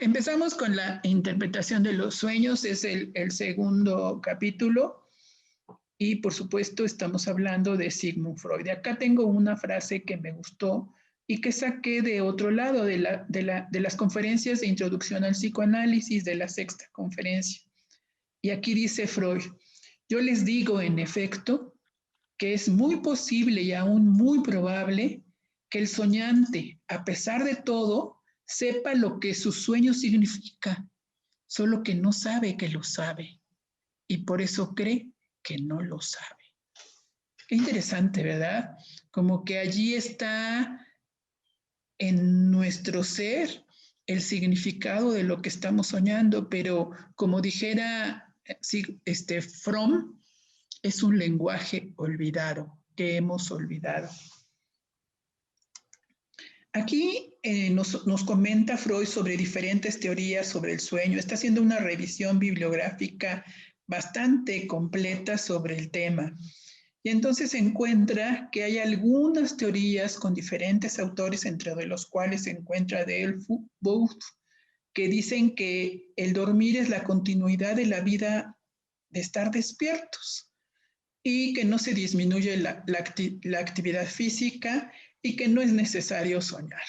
Empezamos con la interpretación de los sueños, es el segundo capítulo, y por supuesto estamos hablando de Sigmund Freud. Acá tengo una frase que me gustó y que saqué de otro lado de las conferencias de introducción al psicoanálisis de la sexta conferencia. Y aquí dice Freud: yo les digo en efecto que es muy posible y aún muy probable que el soñante, a pesar de todo, sepa lo que su sueño significa, solo que no sabe que lo sabe y por eso cree que no lo sabe. Qué interesante, ¿verdad? Como que allí está en nuestro ser el significado de lo que estamos soñando, pero como dijera Fromm, es un lenguaje olvidado, que hemos olvidado. Aquí nos comenta Freud sobre diferentes teorías sobre el sueño. Está haciendo una revisión bibliográfica bastante completa sobre el tema. Y entonces se encuentra que hay algunas teorías con diferentes autores, entre los cuales se encuentra Delfo, Bouth, que dicen que el dormir es la continuidad de la vida de estar despiertos y que no se disminuye la actividad física y que no es necesario soñar.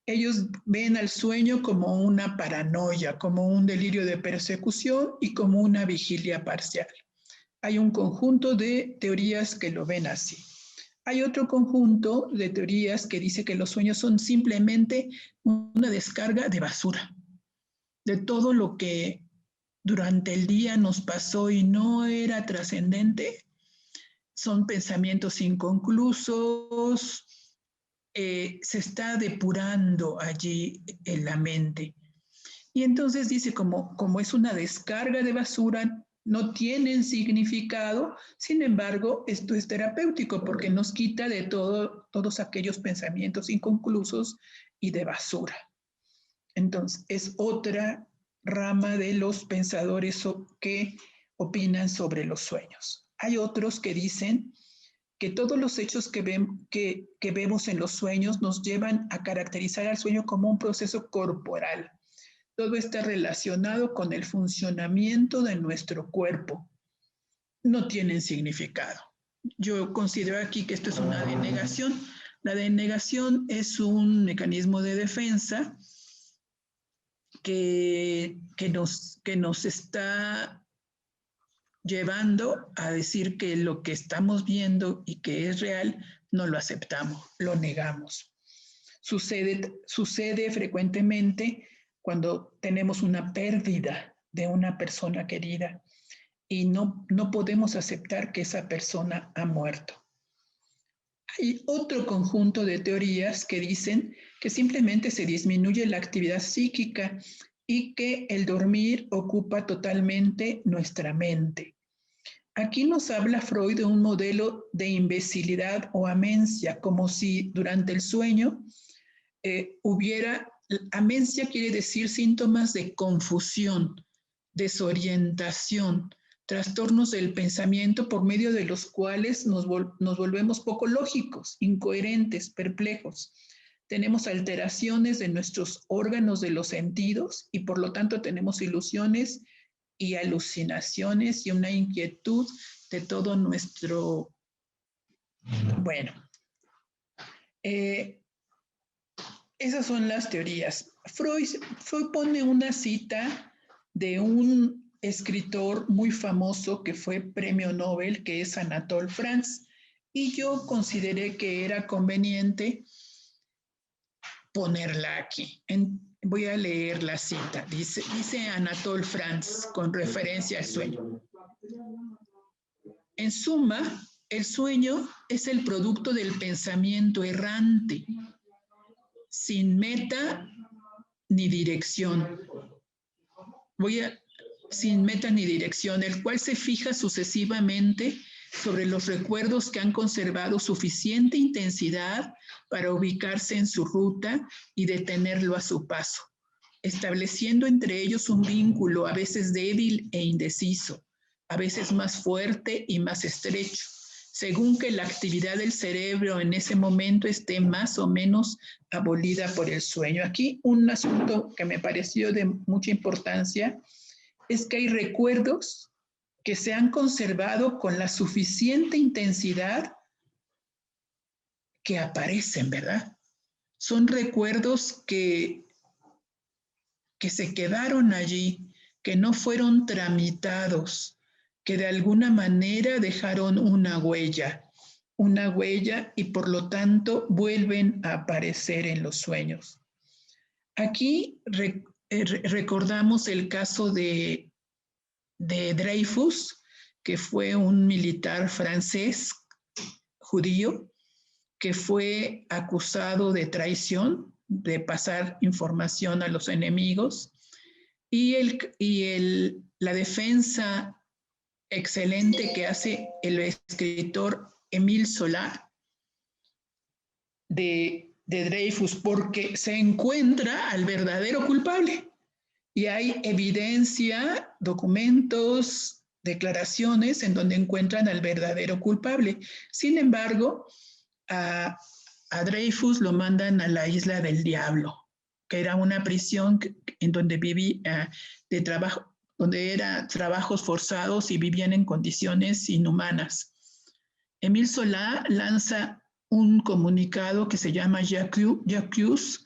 Ellos ven al sueño como una paranoia, como un delirio de persecución y como una vigilia parcial. Hay un conjunto de teorías que lo ven así. Hay otro conjunto de teorías que dice que los sueños son simplemente una descarga de basura, de todo lo que durante el día nos pasó y no era trascendente. Son pensamientos inconclusos, se está depurando allí en la mente. Y entonces dice, como es una descarga de basura, no tienen significado, sin embargo, esto es terapéutico porque nos quita de todos aquellos pensamientos inconclusos y de basura. Entonces, es otra rama de los pensadores que opinan sobre los sueños. Hay otros que dicen que todos los hechos que vemos en los sueños nos llevan a caracterizar al sueño como un proceso corporal. Todo está relacionado con el funcionamiento de nuestro cuerpo. No tienen significado. Yo considero aquí que esto es una denegación. La denegación es un mecanismo de defensa que nos está llevando a decir que lo que estamos viendo y que es real no lo aceptamos, lo negamos. Sucede frecuentemente cuando tenemos una pérdida de una persona querida y no podemos aceptar que esa persona ha muerto. Hay otro conjunto de teorías que dicen que simplemente se disminuye la actividad psíquica y que el dormir ocupa totalmente nuestra mente. Aquí nos habla Freud de un modelo de imbecilidad o amencia, como si durante el sueño hubiera, amencia quiere decir síntomas de confusión, desorientación, trastornos del pensamiento por medio de los cuales nos volvemos poco lógicos, incoherentes, perplejos. Tenemos alteraciones de nuestros órganos de los sentidos y por lo tanto tenemos ilusiones y alucinaciones y una inquietud de todo nuestro... Bueno, esas son las teorías. Freud pone una cita de un escritor muy famoso que fue premio Nobel, que es Anatole France, y yo consideré que era conveniente ponerla aquí. Voy a leer la cita. Dice Anatole France con referencia al sueño. En suma, el sueño es el producto del pensamiento errante, sin meta ni dirección. Sin meta ni dirección, el cual se fija sucesivamente sobre los recuerdos que han conservado suficiente intensidad para ubicarse en su ruta y detenerlo a su paso, estableciendo entre ellos un vínculo a veces débil e indeciso, a veces más fuerte y más estrecho, según que la actividad del cerebro en ese momento esté más o menos abolida por el sueño. Aquí un asunto que me pareció de mucha importancia es que hay recuerdos que se han conservado con la suficiente intensidad que aparecen, ¿verdad? Son recuerdos que se quedaron allí, que no fueron tramitados, que de alguna manera dejaron una huella y por lo tanto vuelven a aparecer en los sueños. Aquí recordamos el caso de Dreyfus, que fue un militar francés judío que fue acusado de traición, de pasar información a los enemigos, y la defensa excelente que hace el escritor Émile Zola de Dreyfus, porque se encuentra al verdadero culpable. Y hay evidencia, documentos, declaraciones en donde encuentran al verdadero culpable. Sin embargo, a Dreyfus lo mandan a la Isla del Diablo, que era una prisión en donde vivía de trabajo, donde eran trabajos forzados y vivían en condiciones inhumanas. Émile Zola lanza un comunicado que se llama J'accuse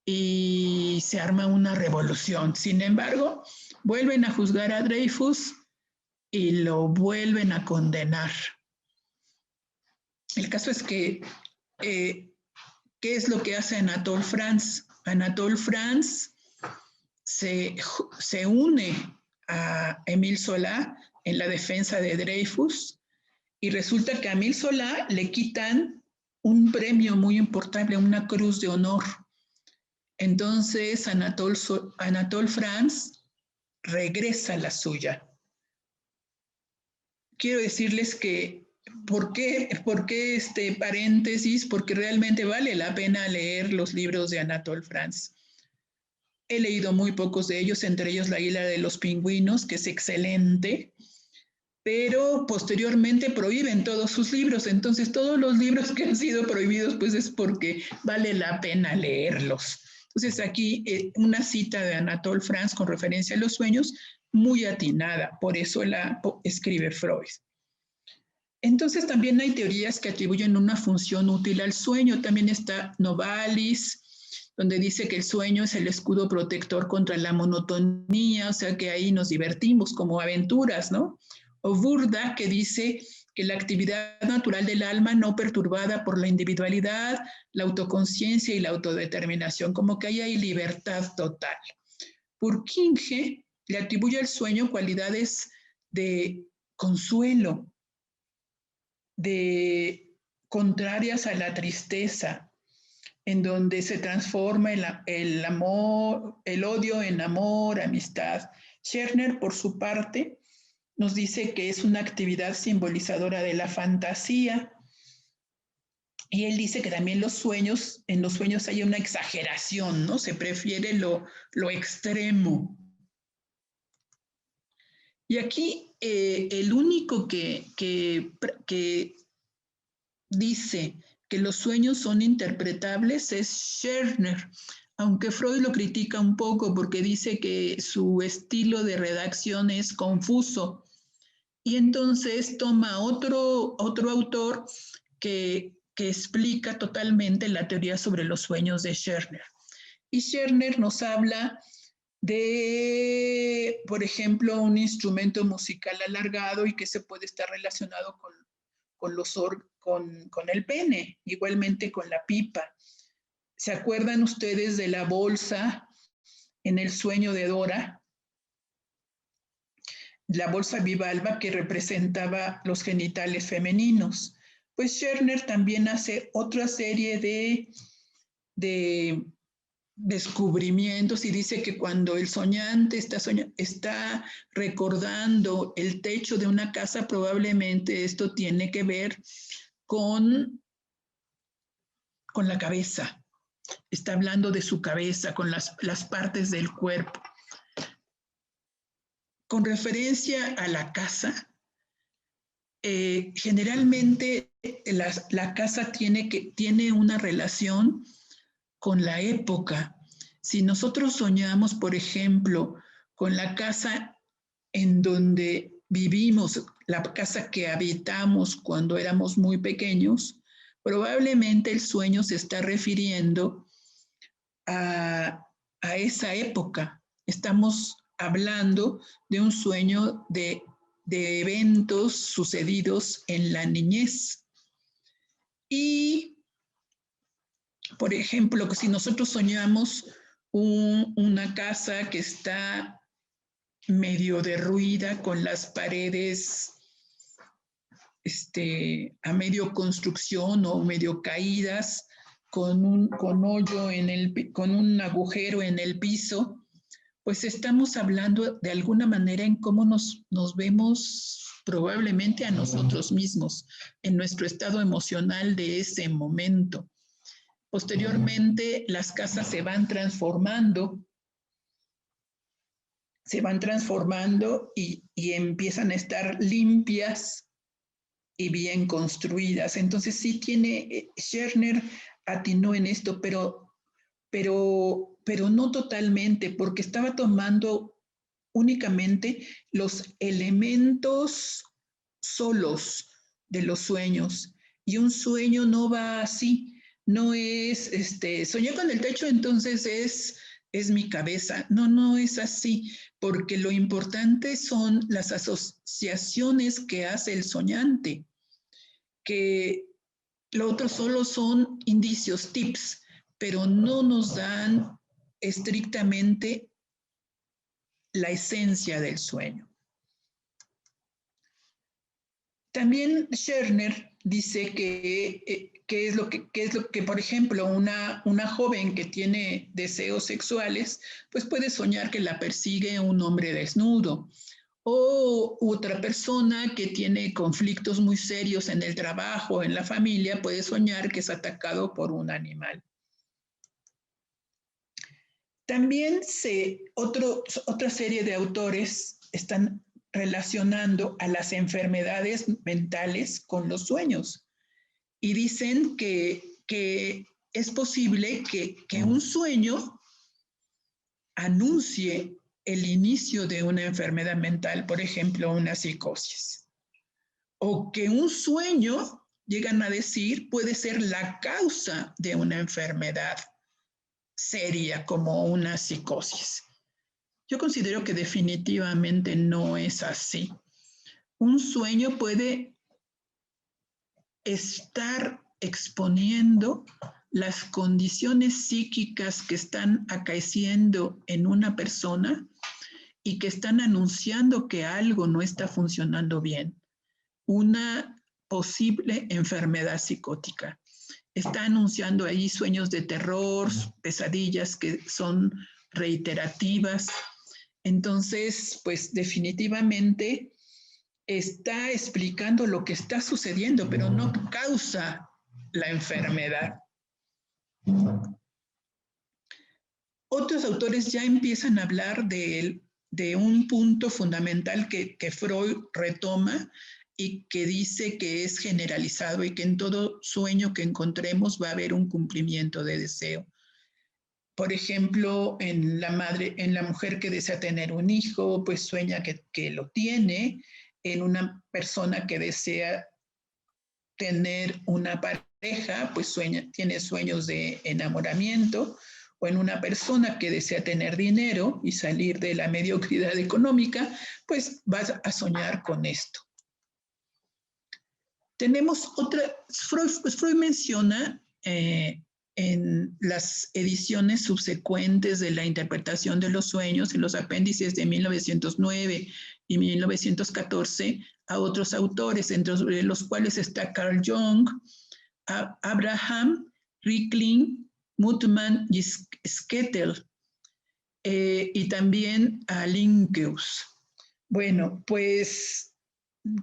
y se arma una revolución. Sin embargo, vuelven a juzgar a Dreyfus y lo vuelven a condenar. El caso es que, ¿qué es lo que hace Anatole France? Anatole France se une a Émile Zola en la defensa de Dreyfus y resulta que a Émile Zola le quitan un premio muy importante, una cruz de honor. Entonces Anatole France regresa a la suya. Quiero decirles que ¿por qué este paréntesis? Porque realmente vale la pena leer los libros de Anatole France. He leído muy pocos de ellos, entre ellos La isla de los pingüinos, que es excelente, pero posteriormente prohíben todos sus libros. Entonces, todos los libros que han sido prohibidos, pues es porque vale la pena leerlos. Entonces, aquí una cita de Anatole France con referencia a los sueños, muy atinada, por eso la escribe Freud. Entonces también hay teorías que atribuyen una función útil al sueño. También está Novalis, donde dice que el sueño es el escudo protector contra la monotonía, o sea que ahí nos divertimos como aventuras, ¿no? O Burda, que dice que la actividad natural del alma no perturbada por la individualidad, la autoconciencia y la autodeterminación, como que ahí hay libertad total. Purkinje le atribuye al sueño cualidades de consuelo, contrarias a la tristeza, en donde se transforma el odio en amor, amistad. Scherner, por su parte, nos dice que es una actividad simbolizadora de la fantasía. Y él dice que también en los sueños hay una exageración, ¿no? Se prefiere lo extremo. Y aquí el único que dice que los sueños son interpretables es Scherner, aunque Freud lo critica un poco porque dice que su estilo de redacción es confuso. Y entonces toma otro autor que explica totalmente la teoría sobre los sueños de Scherner. Y Scherner nos habla de, por ejemplo, un instrumento musical alargado y que se puede estar relacionado con el pene, igualmente con la pipa. ¿Se acuerdan ustedes de la bolsa en el sueño de Dora? La bolsa bivalva que representaba los genitales femeninos. Pues Scherner también hace otra serie de descubrimientos y dice que cuando el soñante está recordando el techo de una casa, probablemente esto tiene que ver con la cabeza. Está hablando de su cabeza, con las partes del cuerpo. Con referencia a la casa, generalmente la casa tiene una relación con la época. Si nosotros soñamos, por ejemplo, con la casa en donde vivimos, la casa que habitamos cuando éramos muy pequeños, probablemente el sueño se está refiriendo a esa época. Estamos hablando de un sueño de eventos sucedidos en la niñez. Y, por ejemplo, si nosotros soñamos una casa que está medio derruida, con las paredes a medio construcción o medio caídas, con un hoyo con un agujero en el piso, pues estamos hablando de alguna manera en cómo nos vemos probablemente a nosotros mismos, en nuestro estado emocional de ese momento. Posteriormente, las casas se van transformando y empiezan a estar limpias y bien construidas. Entonces sí Scherner atinó en esto, pero no totalmente, porque estaba tomando únicamente los elementos solos de los sueños. Y un sueño no va así, no es, soñé con el techo, entonces es mi cabeza. No es así, porque lo importante son las asociaciones que hace el soñante, que lo otro solo son indicios, tips, pero no nos dan estrictamente la esencia del sueño. También Scherner dice que es lo que, por ejemplo, una joven que tiene deseos sexuales, pues puede soñar que la persigue un hombre desnudo. O otra persona que tiene conflictos muy serios en el trabajo, en la familia, puede soñar que es atacado por un animal. También otra serie de autores están relacionando a las enfermedades mentales con los sueños y dicen que es posible que un sueño anuncie el inicio de una enfermedad mental, por ejemplo, una psicosis, o que un sueño, llegan a decir, puede ser la causa de una enfermedad seria como una psicosis. Yo considero que definitivamente no es así. Un sueño puede estar exponiendo las condiciones psíquicas que están acaeciendo en una persona y que están anunciando que algo no está funcionando bien. Una posible enfermedad psicótica. Está anunciando ahí sueños de terror, pesadillas que son reiterativas. Entonces, pues definitivamente está explicando lo que está sucediendo, pero no causa la enfermedad. Otros autores ya empiezan a hablar de un punto fundamental que Freud retoma y que dice que es generalizado y que en todo sueño que encontremos va a haber un cumplimiento de deseo. Por ejemplo, en la mujer que desea tener un hijo, pues sueña que lo tiene. En una persona que desea tener una pareja, pues tiene sueños de enamoramiento. O en una persona que desea tener dinero y salir de la mediocridad económica, pues vas a soñar con esto. Tenemos Freud menciona en las ediciones subsecuentes de la interpretación de los sueños, en los apéndices de 1909 y 1914, a otros autores, entre los cuales está Carl Jung, Abraham, Ricklin, Muthmann y Schettel, y también a Linkeus. Bueno, pues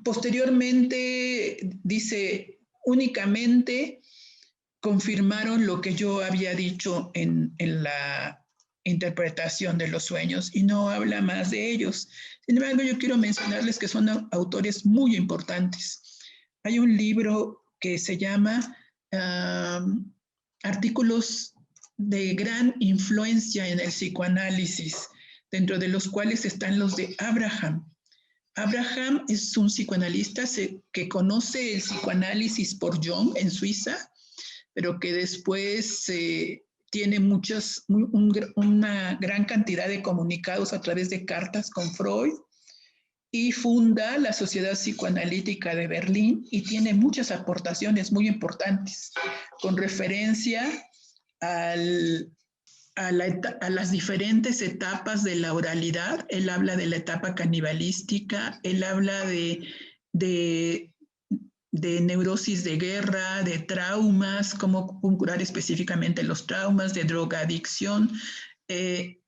posteriormente dice, únicamente confirmaron lo que yo había dicho en interpretación de los sueños y no habla más de ellos. Sin embargo, yo quiero mencionarles que son autores muy importantes. Hay un libro que se llama Artículos de gran influencia en el psicoanálisis, dentro de los cuales están los de Abraham. Abraham es un psicoanalista que conoce el psicoanálisis por Jung en Suiza, pero que después tiene una gran cantidad de comunicados a través de cartas con Freud y funda la Sociedad Psicoanalítica de Berlín y tiene muchas aportaciones muy importantes con referencia a las diferentes etapas de la oralidad. Él habla de la etapa canibalística, él habla de neurosis de guerra, de traumas, cómo curar específicamente los traumas, de drogadicción.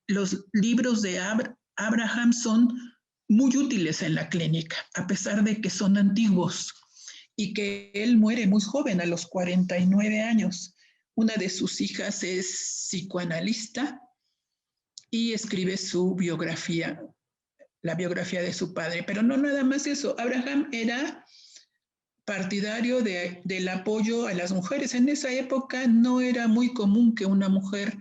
Los libros de Abraham son muy útiles en la clínica, a pesar de que son antiguos y que él muere muy joven, a los 49 años. Una de sus hijas es psicoanalista y escribe su biografía, la biografía de su padre. Pero no nada más eso, Abraham era partidario del apoyo a las mujeres. En esa época no era muy común que una mujer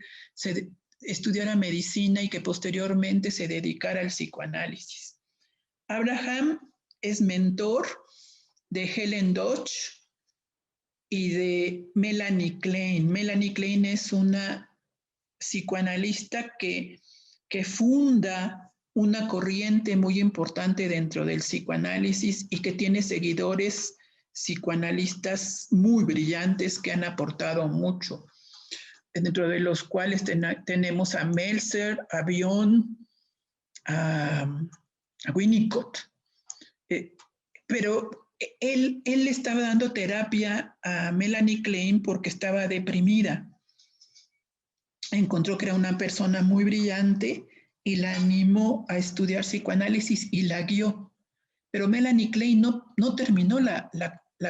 estudiara medicina y que posteriormente se dedicara al psicoanálisis. Abraham es mentor de Helen Dodge y de Melanie Klein. Melanie Klein es una psicoanalista que funda una corriente muy importante dentro del psicoanálisis y que tiene seguidores psicoanalistas muy brillantes que han aportado mucho, dentro de los cuales tenemos a Meltzer, a Bion, a Winnicott. Pero él estaba dando terapia a Melanie Klein porque estaba deprimida. Encontró que era una persona muy brillante y la animó a estudiar psicoanálisis y la guió. Pero Melanie Klein no terminó la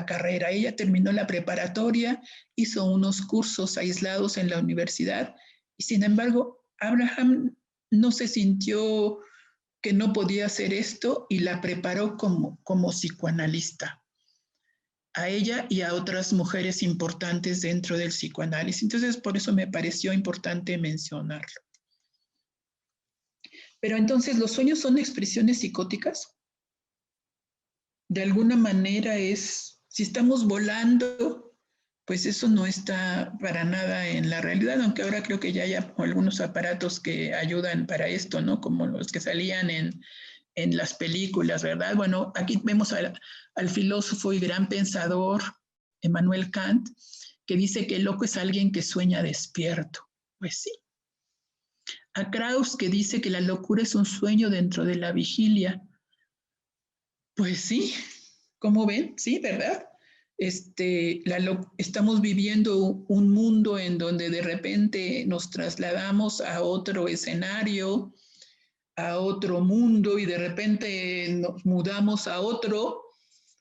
carrera. Ella terminó la preparatoria, hizo unos cursos aislados en la universidad y sin embargo Abraham no se sintió que no podía hacer esto y la preparó como psicoanalista, a ella y a otras mujeres importantes dentro del psicoanálisis. Entonces, por eso me pareció importante mencionarlo. Pero entonces, ¿los sueños son expresiones psicóticas? De alguna manera si estamos volando, pues eso no está para nada en la realidad, aunque ahora creo que ya hay algunos aparatos que ayudan para esto, ¿no? Como los que salían en las películas, ¿verdad? Bueno, aquí vemos al filósofo y gran pensador Immanuel Kant, que dice que el loco es alguien que sueña despierto. Pues sí. A Krauss, que dice que la locura es un sueño dentro de la vigilia. Pues sí, ¿cómo ven? Sí, ¿verdad? Estamos viviendo un mundo en donde de repente nos trasladamos a otro escenario, a otro mundo y de repente nos mudamos a otro,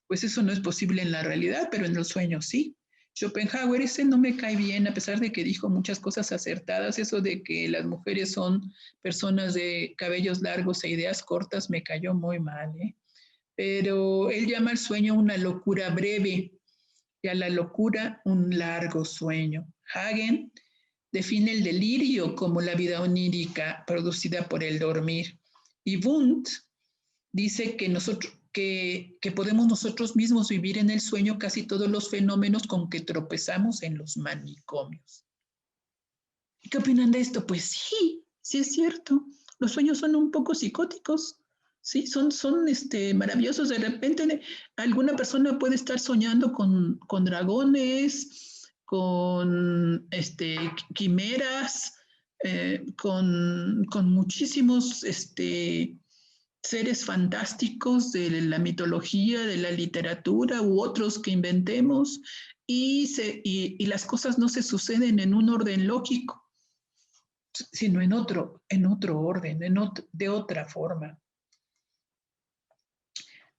pues eso no es posible en la realidad, pero en los sueños sí. Schopenhauer, ese no me cae bien, a pesar de que dijo muchas cosas acertadas, eso de que las mujeres son personas de cabellos largos e ideas cortas me cayó muy mal, ¿eh? Pero él llama al sueño una locura breve y a la locura un largo sueño. Hagen define el delirio como la vida onírica producida por el dormir. Y Wundt dice que podemos nosotros mismos vivir en el sueño casi todos los fenómenos con que tropezamos en los manicomios. ¿Qué opinan de esto? Pues sí, sí es cierto. Los sueños son un poco psicóticos. Sí, son maravillosos. De repente alguna persona puede estar soñando con dragones, con quimeras, con muchísimos seres fantásticos de la mitología, de la literatura u otros que inventemos y las cosas no se suceden en un orden lógico, sino en otro orden, de otra forma.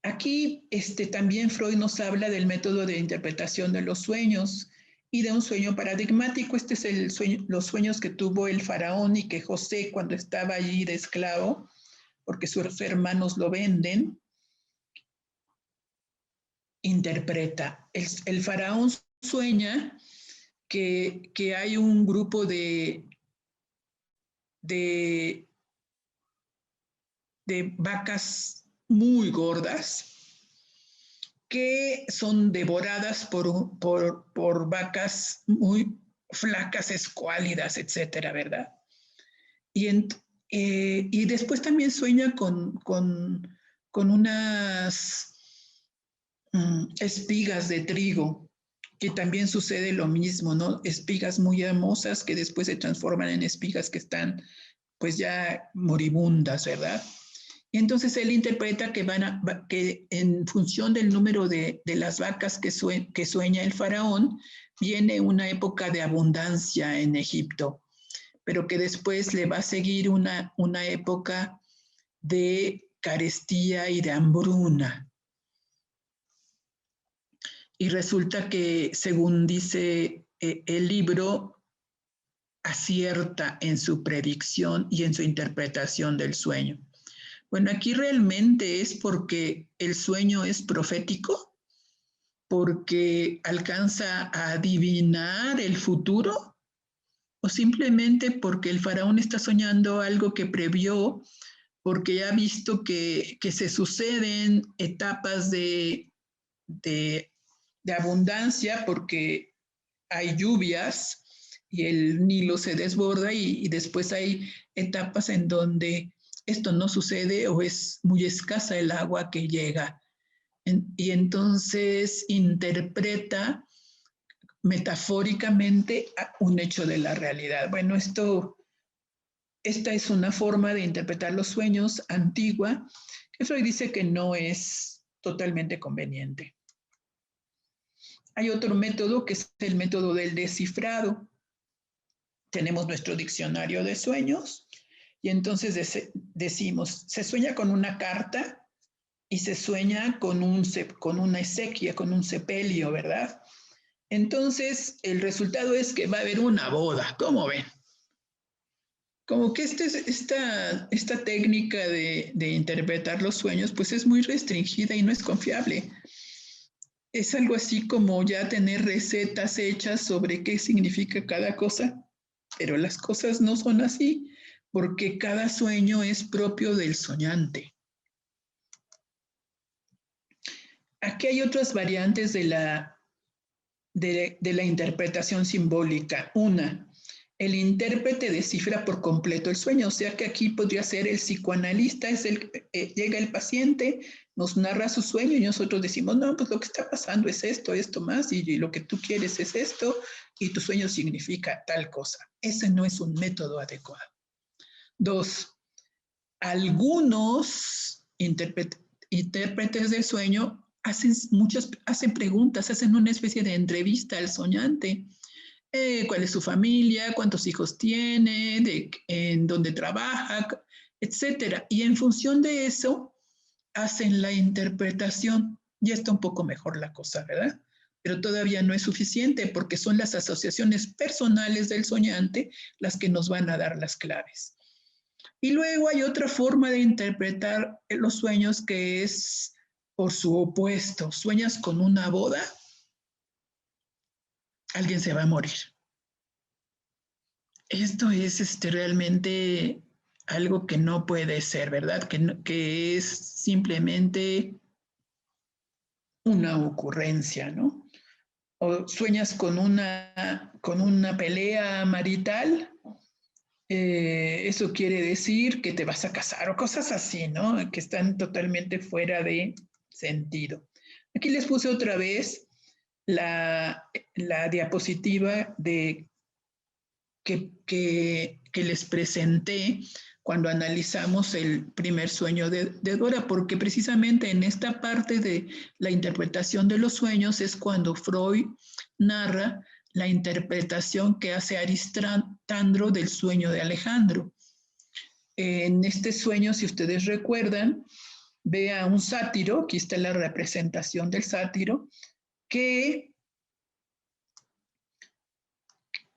Aquí también Freud nos habla del método de interpretación de los sueños y de un sueño paradigmático. Este es el sueño, los sueños que tuvo el faraón y que José, cuando estaba allí de esclavo, porque sus hermanos lo venden, interpreta. El faraón sueña que hay un grupo de vacas muy gordas que son devoradas por vacas muy flacas, escuálidas, etcétera, ¿verdad? Y, y después también sueña con unas espigas de trigo, que también sucede lo mismo, ¿no? Espigas muy hermosas que después se transforman en espigas que están pues ya moribundas, ¿verdad? Y entonces él interpreta que en función del número de las vacas que sueña el faraón, viene una época de abundancia en Egipto, pero que después le va a seguir una época de carestía y de hambruna. Y resulta que, según dice el libro, acierta en su predicción y en su interpretación del sueño. Bueno, aquí realmente es porque el sueño es profético, porque alcanza a adivinar el futuro, o simplemente porque el faraón está soñando algo que previó, porque ha visto que se suceden etapas de abundancia, porque hay lluvias y el Nilo se desborda y después hay etapas en donde esto no sucede o es muy escasa el agua que llega. Y entonces interpreta metafóricamente un hecho de la realidad. Bueno, esta es una forma de interpretar los sueños antigua, que Freud dice que no es totalmente conveniente. Hay otro método que es el método del descifrado. Tenemos nuestro diccionario de sueños y entonces decimos, se sueña con una carta y se sueña con una exequia, con un sepelio, ¿verdad? Entonces, el resultado es que va a haber una boda, ¿cómo ven? Como que esta técnica de interpretar los sueños, pues es muy restringida y no es confiable. Es algo así como ya tener recetas hechas sobre qué significa cada cosa, pero las cosas no son así, porque cada sueño es propio del soñante. Aquí hay otras variantes de la interpretación simbólica. Una, el intérprete descifra por completo el sueño, o sea que aquí podría ser el psicoanalista, llega el paciente, nos narra su sueño y nosotros decimos, no, pues lo que está pasando es esto más, y lo que tú quieres es esto, y tu sueño significa tal cosa. Ese no es un método adecuado. Dos, algunos intérpretes del sueño hacen preguntas, hacen una especie de entrevista al soñante. ¿Cuál es su familia? ¿Cuántos hijos tiene? ¿En dónde trabaja? Etcétera. Y en función de eso, hacen la interpretación. Ya está un poco mejor la cosa, ¿verdad? Pero todavía no es suficiente porque son las asociaciones personales del soñante las que nos van a dar las claves. Y luego hay otra forma de interpretar los sueños que es por su opuesto. Sueñas con una boda, alguien se va a morir. Esto es realmente algo que no puede ser, ¿verdad? Que es simplemente una ocurrencia, ¿no? O sueñas con una pelea marital, eso quiere decir que te vas a casar o cosas así, ¿no? Que están totalmente fuera de sentido. Aquí les puse otra vez la diapositiva que les presenté cuando analizamos el primer sueño de Dora, porque precisamente en esta parte de la interpretación de los sueños es cuando Freud narra la interpretación que hace Aristandro del sueño de Alejandro. En este sueño, si ustedes recuerdan, ve a un sátiro, aquí está la representación del sátiro, que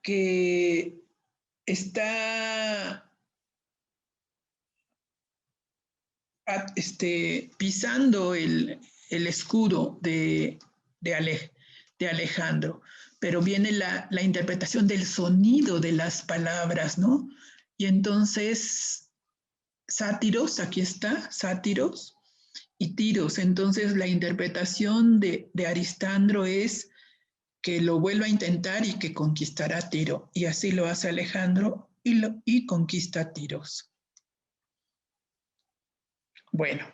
que está pisando el escudo de Alejandro, pero viene la interpretación del sonido de las palabras, ¿no? Y entonces, sátiros, aquí está, sátiros y tiros. Entonces, la interpretación de Aristandro es que lo vuelva a intentar y que conquistará a Tiro. Y así lo hace Alejandro y conquista a Tiros. Bueno,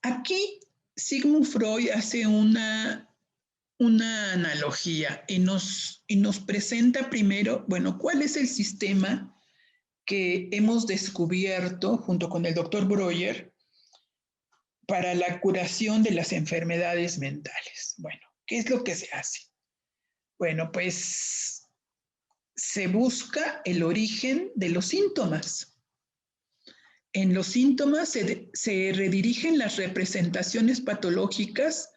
aquí Sigmund Freud hace una analogía y nos presenta primero, bueno, cuál es el sistema que hemos descubierto junto con el doctor Breuer para la curación de las enfermedades mentales. Bueno, ¿qué es lo que se hace? Bueno, pues se busca el origen de los síntomas. En los síntomas se redirigen las representaciones patológicas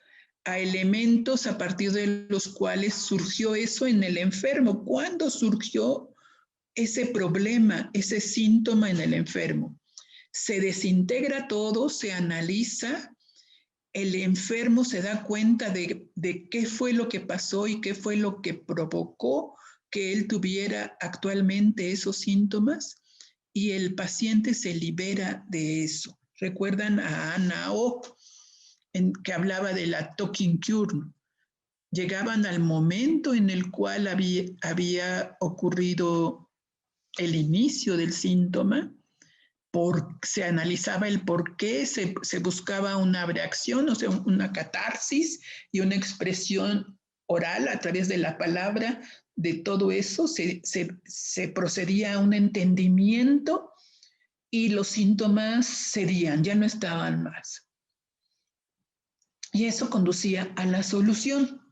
a elementos a partir de los cuales surgió eso en el enfermo. ¿Cuándo surgió ese problema, ese síntoma en el enfermo? Se desintegra todo, se analiza, el enfermo se da cuenta de qué fue lo que pasó y qué fue lo que provocó que él tuviera actualmente esos síntomas, y el paciente se libera de eso. ¿Recuerdan a Anna O, que hablaba de la talking cure? Llegaban al momento en el cual había ocurrido el inicio del síntoma, se analizaba el por qué, se buscaba una reacción, o sea, una catarsis y una expresión oral a través de la palabra. De todo eso se procedía a un entendimiento y los síntomas cedían, ya no estaban más. Y eso conducía a la solución.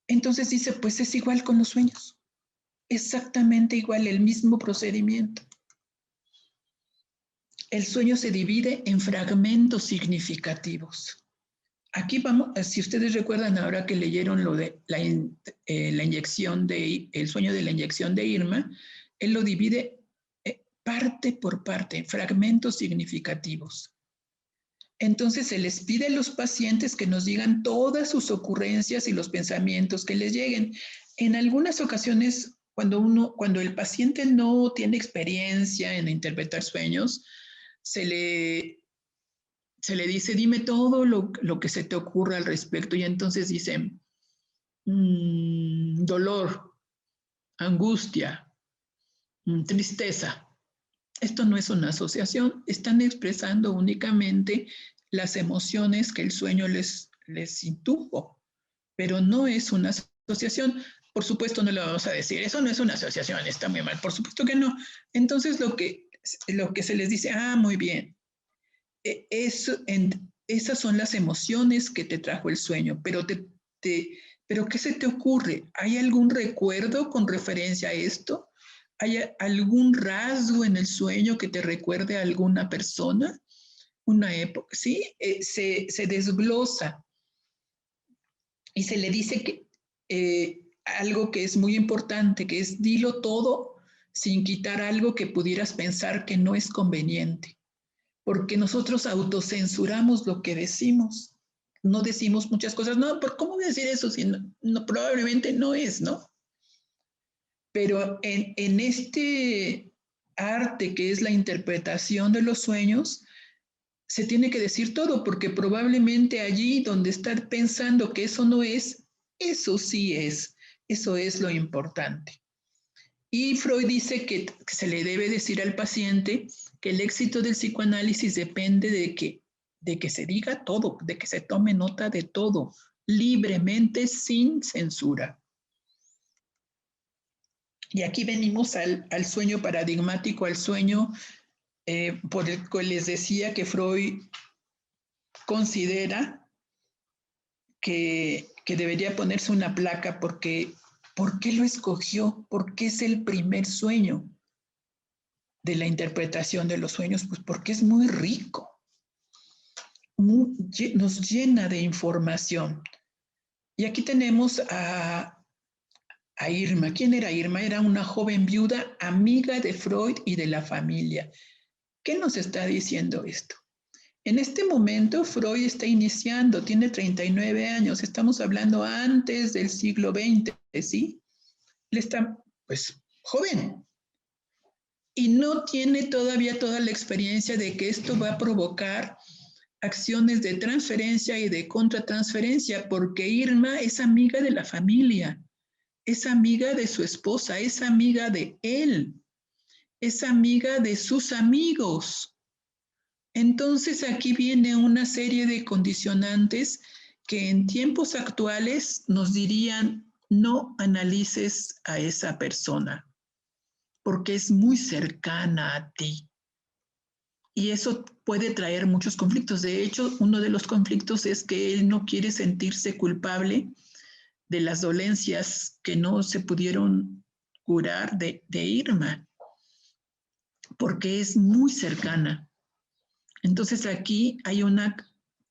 Entonces dice, pues es igual con los sueños. Exactamente igual, el mismo procedimiento. El sueño se divide en fragmentos significativos. Aquí vamos, si ustedes recuerdan ahora que leyeron lo de la inyección el sueño de la inyección de Irma, él lo divide parte por parte, fragmentos significativos. Entonces se les pide a los pacientes que nos digan todas sus ocurrencias y los pensamientos que les lleguen. En algunas ocasiones, cuando el paciente no tiene experiencia en interpretar sueños, se le dice, dime todo lo que se te ocurra al respecto. Y entonces dicen, dolor, angustia, tristeza. Esto no es una asociación, están expresando únicamente las emociones que el sueño les indujo, pero no es una asociación. Por supuesto no le vamos a decir, eso no es una asociación, está muy mal, por supuesto que no. Entonces lo que se les dice, muy bien, esas son las emociones que te trajo el sueño, pero pero ¿qué se te ocurre? ¿Hay algún recuerdo con referencia a esto? ¿Hay algún rasgo en el sueño que te recuerde a alguna persona? Una época, ¿sí? Se desglosa y se le dice que algo que es muy importante, que es dilo todo sin quitar algo que pudieras pensar que no es conveniente, porque nosotros autocensuramos lo que decimos. No decimos muchas cosas. No, ¿por cómo voy a decir eso si probablemente no es, ¿no? Pero en este arte que es la interpretación de los sueños, se tiene que decir todo, porque probablemente allí donde está pensando que eso no es, eso sí es, eso es lo importante. Y Freud dice que se le debe decir al paciente que el éxito del psicoanálisis depende de que se diga todo, de que se tome nota de todo, libremente, sin censura. Y aquí venimos al sueño paradigmático, al sueño por el cual les decía que Freud considera que debería ponerse una placa porque ¿por qué lo escogió? Porque es el primer sueño de la interpretación de los sueños, pues porque es muy rico, nos llena de información. Y aquí tenemos a Irma. ¿Quién era Irma? Era una joven viuda, amiga de Freud y de la familia. ¿Qué nos está diciendo esto? En este momento Freud está iniciando, tiene 39 años, estamos hablando antes del siglo XX, ¿sí? Él está, pues, joven y no tiene todavía toda la experiencia de que esto va a provocar acciones de transferencia y de contratransferencia, porque Irma es amiga de la familia, es amiga de su esposa, es amiga de él, es amiga de sus amigos. Entonces aquí viene una serie de condicionantes que en tiempos actuales nos dirían, no analices a esa persona, porque es muy cercana a ti. Y eso puede traer muchos conflictos. De hecho, uno de los conflictos es que él no quiere sentirse culpable de las dolencias que no se pudieron curar de Irma, porque es muy cercana. Entonces aquí hay una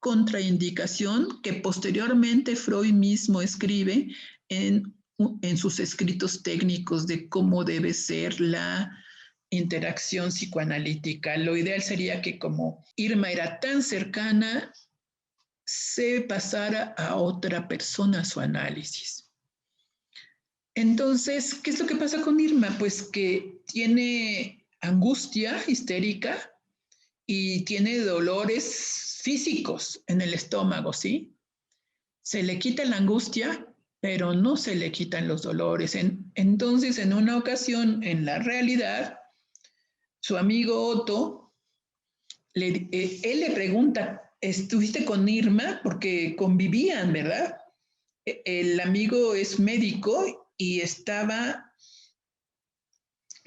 contraindicación que posteriormente Freud mismo escribe en sus escritos técnicos de cómo debe ser la interacción psicoanalítica. Lo ideal sería que como Irma era tan cercana, se pasara a otra persona su análisis. Entonces, ¿qué es lo que pasa con Irma? Pues que tiene angustia histérica y tiene dolores físicos en el estómago, ¿sí? Se le quita la angustia, pero no se le quitan los dolores. Entonces, en una ocasión, en la realidad, su amigo Otto, él le pregunta, ¿estuviste con Irma? Porque convivían, ¿verdad? El amigo es médico y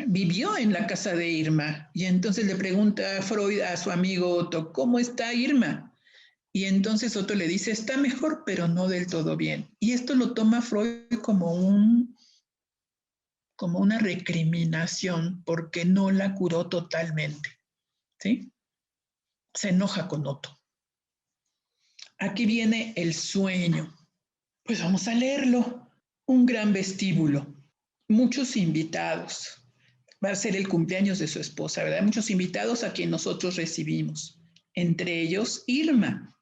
vivió en la casa de Irma. Y entonces le pregunta a Freud a su amigo Otto, ¿cómo está Irma? Y entonces Otto le dice, está mejor, pero no del todo bien. Y esto lo toma Freud como una recriminación porque no la curó totalmente, ¿sí? Se enoja con Otto. Aquí viene el sueño. Pues vamos a leerlo. Un gran vestíbulo, muchos invitados. Va a ser el cumpleaños de su esposa, ¿verdad? Muchos invitados a quien nosotros recibimos. Entre ellos, Irma,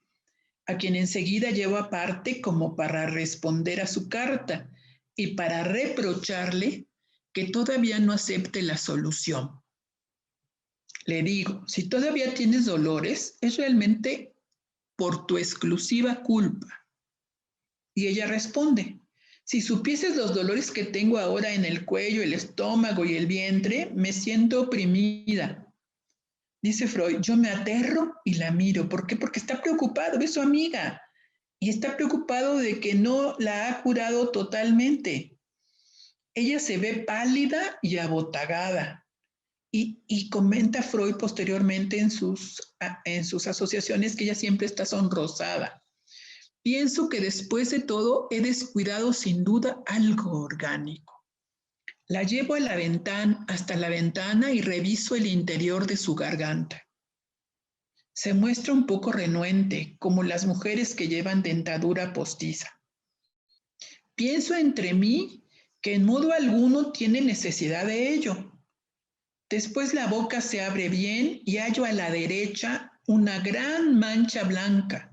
a quien enseguida llevo aparte como para responder a su carta y para reprocharle que todavía no acepte la solución. Le digo, si todavía tienes dolores, es realmente por tu exclusiva culpa. Y ella responde, si supieses los dolores que tengo ahora en el cuello, el estómago y el vientre, me siento oprimida. Dice Freud, yo me aterro y la miro. ¿Por qué? Porque está preocupado, es su amiga. Y está preocupado de que no la ha curado totalmente. Ella se ve pálida y abotagada. Y comenta Freud posteriormente en sus asociaciones que ella siempre está sonrosada. Pienso que después de todo he descuidado sin duda algo orgánico. La llevo hasta la ventana y reviso el interior de su garganta. Se muestra un poco renuente, como las mujeres que llevan dentadura postiza. Pienso entre mí que en modo alguno tiene necesidad de ello. Después la boca se abre bien y hallo a la derecha una gran mancha blanca.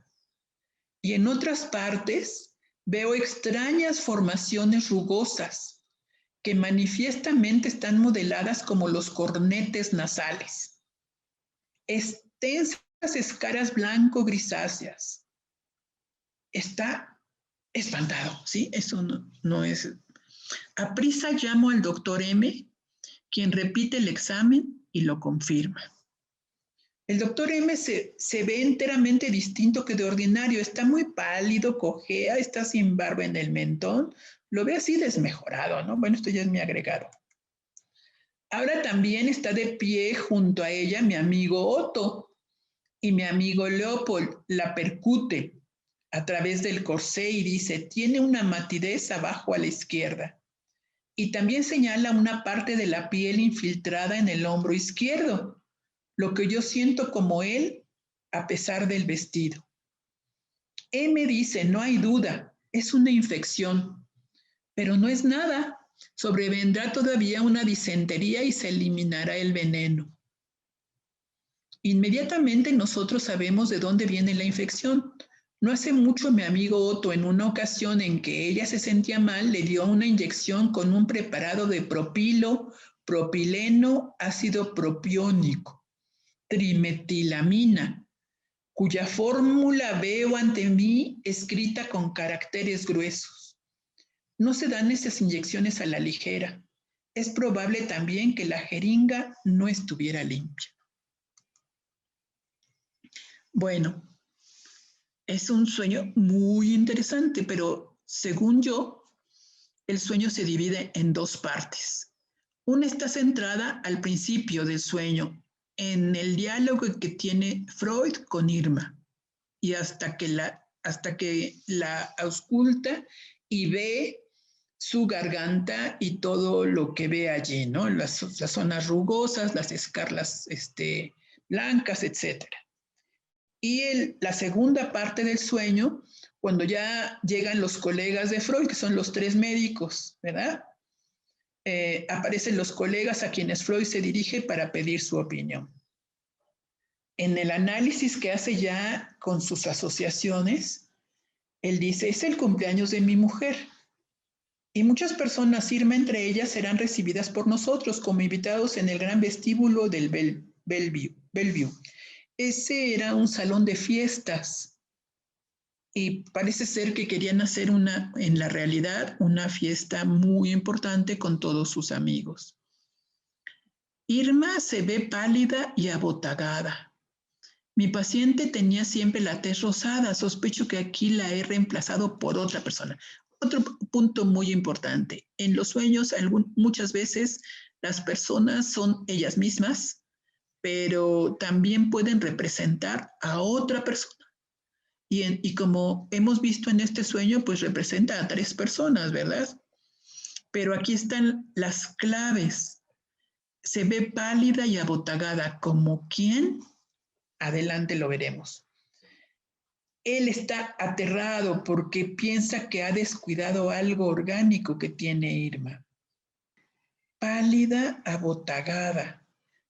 Y en otras partes veo extrañas formaciones rugosas que manifiestamente están modeladas como los cornetes nasales. Extensas escaras blanco-grisáceas. Está espantado, ¿sí? Eso no es. Aprisa llamo al doctor M, quien repite el examen y lo confirma. El doctor M se ve enteramente distinto que de ordinario. Está muy pálido, cojea, está sin barba en el mentón. Lo ve así desmejorado, ¿no? Bueno, esto ya es mi agregado. Ahora también está de pie junto a ella mi amigo Otto y mi amigo Leopold la percute a través del corsé y dice, tiene una matidez abajo a la izquierda. Y también señala una parte de la piel infiltrada en el hombro izquierdo, lo que yo siento como él a pesar del vestido. M dice, no hay duda, es una infección, pero no es nada. Sobrevendrá todavía una disentería y se eliminará el veneno. Inmediatamente nosotros sabemos de dónde viene la infección. No hace mucho mi amigo Otto, en una ocasión en que ella se sentía mal, le dio una inyección con un preparado de propilo, propileno, ácido propiónico, trimetilamina, cuya fórmula veo ante mí escrita con caracteres gruesos. No se dan esas inyecciones a la ligera. Es probable también que la jeringa no estuviera limpia. Bueno, es un sueño muy interesante, pero según yo, el sueño se divide en dos partes. Una está centrada al principio del sueño, en el diálogo que tiene Freud con Irma, y hasta que la ausculta y ve su garganta y todo lo que ve allí, ¿no? Las zonas rugosas, las escarlas blancas, etcétera. Y la segunda parte del sueño, cuando ya llegan los colegas de Freud, que son los tres médicos, ¿verdad? Aparecen los colegas a quienes Freud se dirige para pedir su opinión. En el análisis que hace ya con sus asociaciones, él dice, es el cumpleaños de mi mujer. Y muchas personas, Irma entre ellas, serán recibidas por nosotros como invitados en el gran vestíbulo del Bellevue. Ese era un salón de fiestas y parece ser que querían hacer en la realidad, una fiesta muy importante con todos sus amigos. Irma se ve pálida y abotagada. Mi paciente tenía siempre la tez rosada. Sospecho que aquí la he reemplazado por otra persona. Otro punto muy importante. En los sueños, muchas veces las personas son ellas mismas, pero también pueden representar a otra persona. Y como hemos visto en este sueño, pues representa a tres personas, ¿verdad? Pero aquí están las claves. Se ve pálida y abotagada. ¿Como quién? Adelante lo veremos. Él está aterrado porque piensa que ha descuidado algo orgánico que tiene Irma. Pálida, abotagada,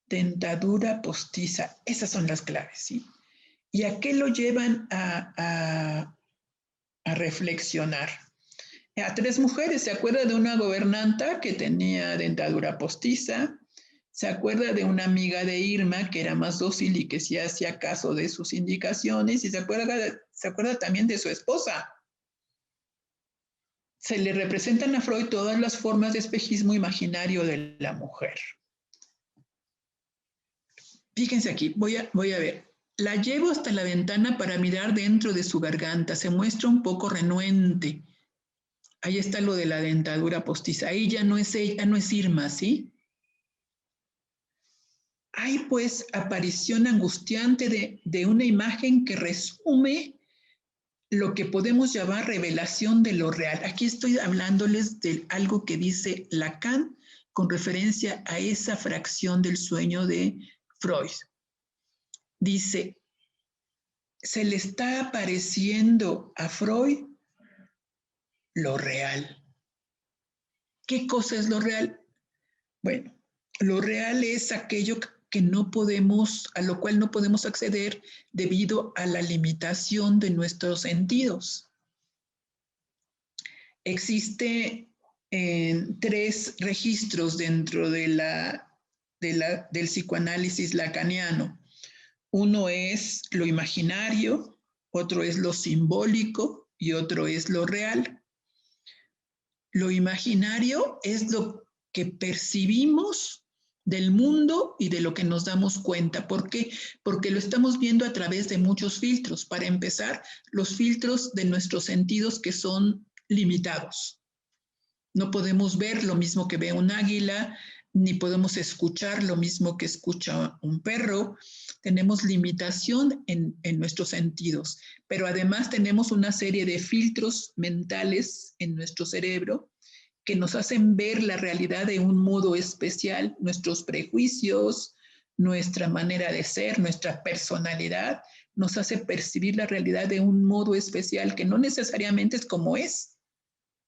dentadura postiza. Esas son las claves, ¿sí? ¿Y a qué lo llevan a reflexionar? A tres mujeres. Se acuerda de una gobernanta que tenía dentadura postiza. Se acuerda de una amiga de Irma que era más dócil y que sí hacía caso de sus indicaciones. Y se acuerda también de su esposa. Se le representan a Freud todas las formas de espejismo imaginario de la mujer. Fíjense aquí, voy a ver. La llevo hasta la ventana para mirar dentro de su garganta. Se muestra un poco renuente. Ahí está lo de la dentadura postiza. Ahí ya no es Irma, ¿sí? Hay pues aparición angustiante de una imagen que resume lo que podemos llamar revelación de lo real. Aquí estoy hablándoles de algo que dice Lacan con referencia a esa fracción del sueño de Freud. Dice, se le está apareciendo a Freud lo real. ¿Qué cosa es lo real? Bueno, lo real es aquello que no podemos, a lo cual no podemos acceder debido a la limitación de nuestros sentidos. Existe tres registros dentro del psicoanálisis lacaniano. Uno es lo imaginario, otro es lo simbólico y otro es lo real. Lo imaginario es lo que percibimos del mundo y de lo que nos damos cuenta. ¿Por qué? Porque lo estamos viendo a través de muchos filtros. Para empezar, los filtros de nuestros sentidos que son limitados. No podemos ver lo mismo que ve un águila, ni podemos escuchar lo mismo que escucha un perro. Tenemos limitación en nuestros sentidos, pero además tenemos una serie de filtros mentales en nuestro cerebro que nos hacen ver la realidad de un modo especial, nuestros prejuicios, nuestra manera de ser, nuestra personalidad, nos hace percibir la realidad de un modo especial que no necesariamente es como es,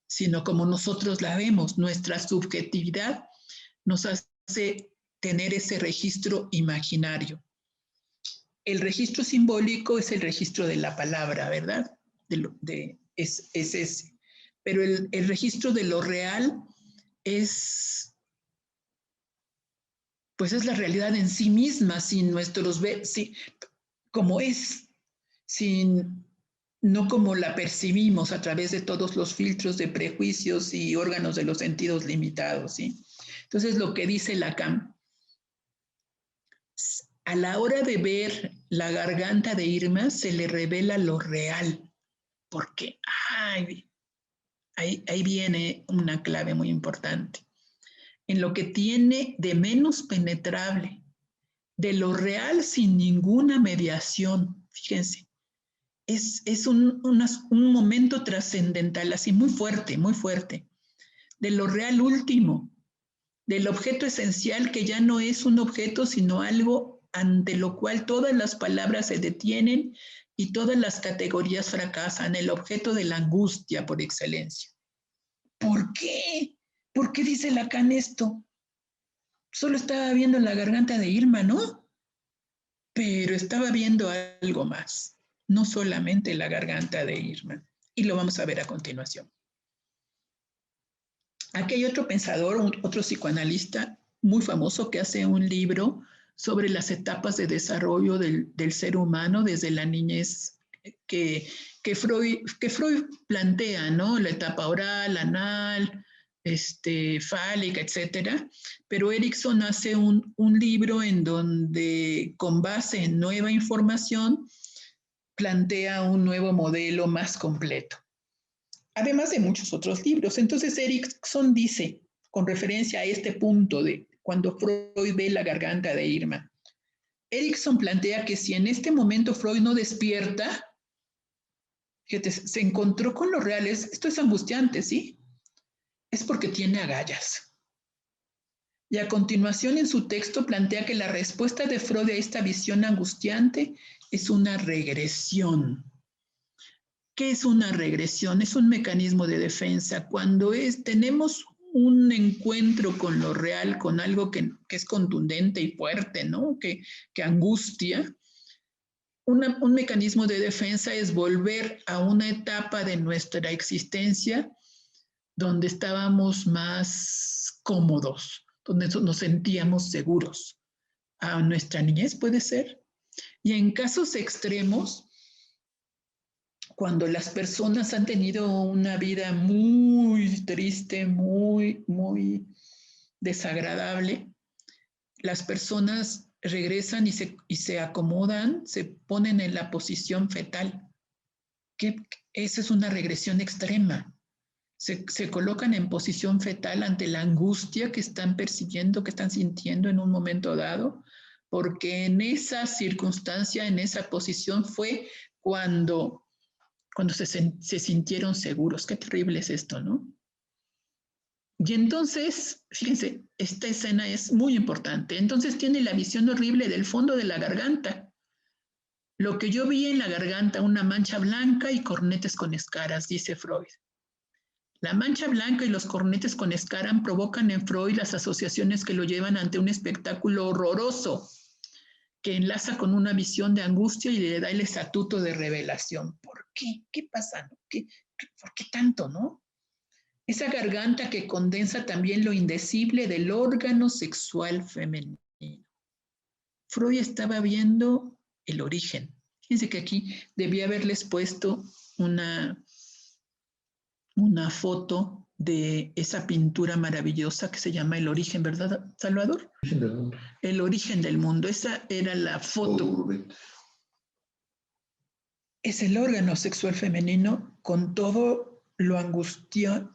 sino como nosotros la vemos. Nuestra subjetividad nos hace tener ese registro imaginario. El registro simbólico es el registro de la palabra, ¿verdad? Es ese. Pero el registro de lo real es, pues es la realidad en sí misma, sin nuestros, como es, sin, no como la percibimos a través de todos los filtros de prejuicios y órganos de los sentidos limitados, ¿sí? Entonces, lo que dice Lacan, a la hora de ver la garganta de Irma, se le revela lo real, porque ahí viene una clave muy importante. En lo que tiene de menos penetrable, de lo real sin ninguna mediación, fíjense, es un momento trascendental, así muy fuerte, de lo real último, del objeto esencial que ya no es un objeto, sino algo ante lo cual todas las palabras se detienen y todas las categorías fracasan, el objeto de la angustia por excelencia. ¿Por qué? ¿Por qué dice Lacan esto? Solo estaba viendo la garganta de Irma, ¿no? Pero estaba viendo algo más, no solamente la garganta de Irma. Y lo vamos a ver a continuación. Aquí hay otro pensador, otro psicoanalista muy famoso que hace un libro sobre las etapas de desarrollo del ser humano desde la niñez que Freud plantea, ¿no? La etapa oral, anal, fálica, etcétera. Pero Erikson hace un libro en donde, con base en nueva información, plantea un nuevo modelo más completo, además de muchos otros libros. Entonces Erikson dice, con referencia a este punto de cuando Freud ve la garganta de Irma, Erikson plantea que si en este momento Freud no despierta, fíjate, se encontró con lo real, esto es angustiante, ¿sí? Es porque tiene agallas. Y a continuación en su texto plantea que la respuesta de Freud a esta visión angustiante es una regresión. ¿Qué es una regresión? Es un mecanismo de defensa. Cuando tenemos un encuentro con lo real, con algo que es contundente y fuerte, ¿no? Que angustia, un mecanismo de defensa es volver a una etapa de nuestra existencia donde estábamos más cómodos, donde nos sentíamos seguros. A nuestra niñez puede ser. Y en casos extremos, cuando las personas han tenido una vida muy triste, muy desagradable, las personas regresan y se acomodan, se ponen en la posición fetal. Esa es una regresión extrema. Se colocan en posición fetal ante la angustia que están percibiendo, que están sintiendo en un momento dado, porque en esa circunstancia, en esa posición fue cuando se sintieron seguros. Qué terrible es esto, ¿no? Y entonces, fíjense, esta escena es muy importante. Entonces tiene la visión horrible del fondo de la garganta. Lo que yo vi en la garganta, una mancha blanca y cornetes con escaras, dice Freud. La mancha blanca y los cornetes con escara provocan en Freud las asociaciones que lo llevan ante un espectáculo horroroso que enlaza con una visión de angustia y le da el estatuto de revelación. ¿Por qué? ¿Qué pasa? ¿Por qué tanto, no? Esa garganta que condensa también lo indecible del órgano sexual femenino. Freud estaba viendo el origen. Fíjense que aquí debía haberles puesto una foto de esa pintura maravillosa que se llama El origen, ¿verdad, Salvador? El origen del mundo. Esa era la foto. Es el órgano sexual femenino con todo la angustia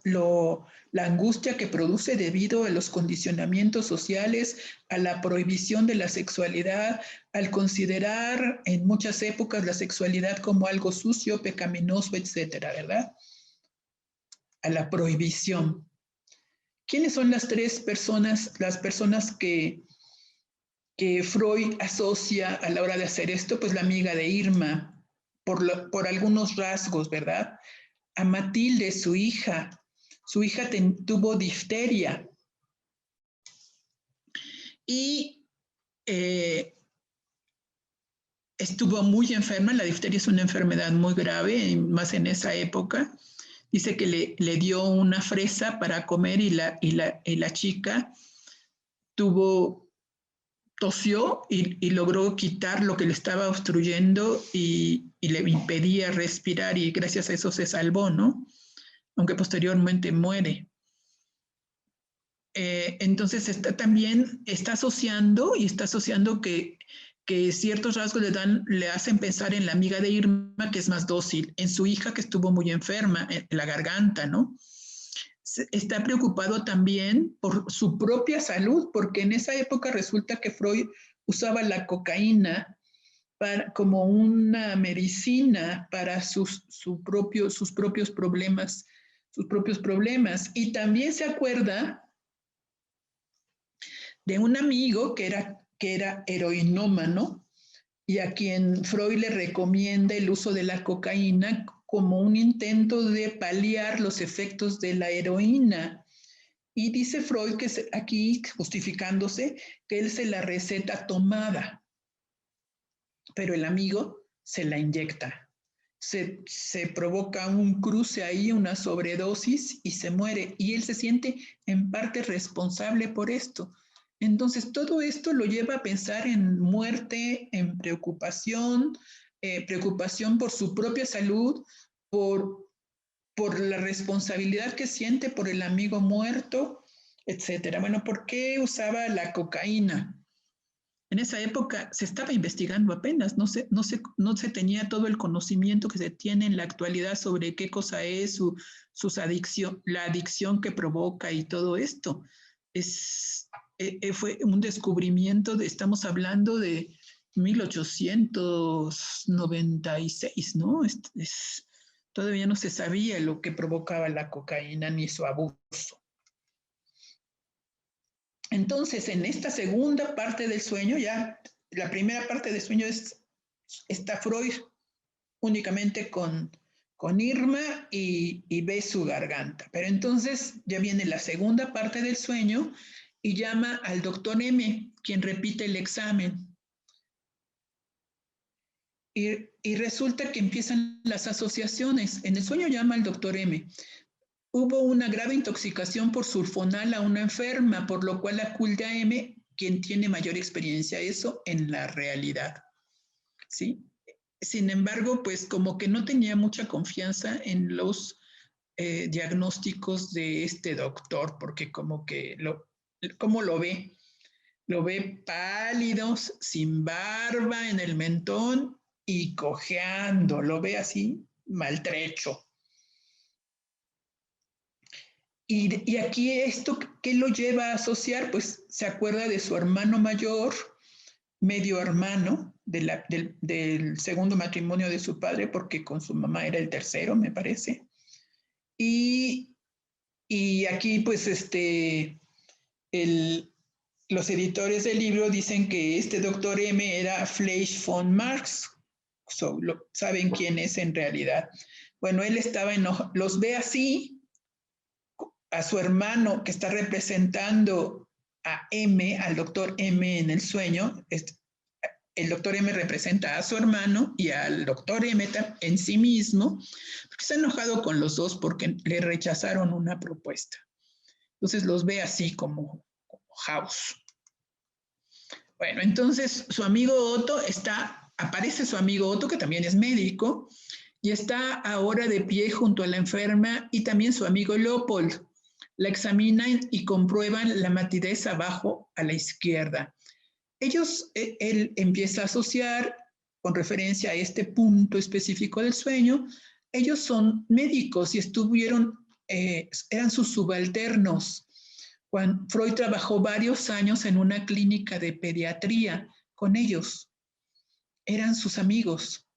que produce debido a los condicionamientos sociales, a la prohibición de la sexualidad, al considerar en muchas épocas la sexualidad como algo sucio, pecaminoso, etcétera, ¿verdad? A la prohibición. ¿Quiénes son las tres personas, que que Freud asocia a la hora de hacer esto, pues la amiga de Irma, por algunos rasgos, ¿verdad? A Matilde, su hija tuvo difteria y estuvo muy enferma. La difteria es una enfermedad muy grave, más en esa época. Dice que le dio una fresa para comer y la chica tosió y logró quitar lo que le estaba obstruyendo y le impedía respirar, y gracias a eso se salvó, ¿no? Aunque posteriormente muere. Entonces está asociando que ciertos rasgos le hacen pensar en la amiga de Irma, que es más dócil, en su hija, que estuvo muy enferma, en la garganta, ¿no? Está preocupado también por su propia salud, porque en esa época resulta que Freud usaba la cocaína como una medicina para sus propios problemas, Y también se acuerda de un amigo que era heroinómano y a quien Freud le recomienda el uso de la cocaína como un intento de paliar los efectos de la heroína. Y dice Freud que aquí, justificándose, que él se la receta tomada, pero el amigo se la inyecta. Se provoca un cruce ahí, una sobredosis, y se muere. Y él se siente en parte responsable por esto. Entonces, todo esto lo lleva a pensar en muerte, en preocupación por su propia salud, por la responsabilidad que siente por el amigo muerto, etcétera. Bueno, ¿por qué usaba la cocaína? En esa época se estaba investigando apenas, no se tenía todo el conocimiento que se tiene en la actualidad sobre qué cosa es la adicción que provoca y todo esto. Fue un descubrimiento, estamos hablando de 1896, ¿no? Todavía no se sabía lo que provocaba la cocaína ni su abuso. Entonces, en esta segunda parte del sueño, ya la primera parte del sueño está Freud únicamente con Irma y ve su garganta. Pero entonces ya viene la segunda parte del sueño y llama al doctor M, quien repite el examen. Y resulta que empiezan las asociaciones. En el sueño llama al doctor M. Hubo una grave intoxicación por sulfonal a una enferma, por lo cual acude a M, quien tiene mayor experiencia eso en la realidad. ¿Sí? Sin embargo, pues como que no tenía mucha confianza en los diagnósticos de este doctor, porque como que ¿cómo lo ve? Lo ve pálido, sin barba en el mentón y cojeando, lo ve así maltrecho. Y aquí esto, ¿qué lo lleva a asociar? Pues se acuerda de su hermano mayor, medio hermano, del segundo matrimonio de su padre, porque con su mamá era el tercero, me parece. Y aquí, pues, los editores del libro dicen que este doctor M era Fleisch von Marx. ¿Saben quién es en realidad? Bueno, él estaba los ve así, a su hermano que está representando a M, al doctor M en el sueño. El doctor M representa a su hermano y al doctor M en sí mismo, porque está enojado con los dos porque le rechazaron una propuesta. Entonces los ve así como House. Bueno, entonces su amigo Otto aparece su amigo Otto, que también es médico, y está ahora de pie junto a la enferma, y también su amigo Leopold. La examinan y comprueban la matidez abajo a la izquierda. Él empieza a asociar, con referencia a este punto específico del sueño, ellos son médicos y eran sus subalternos. Freud trabajó varios años en una clínica de pediatría con ellos. Eran sus amigos.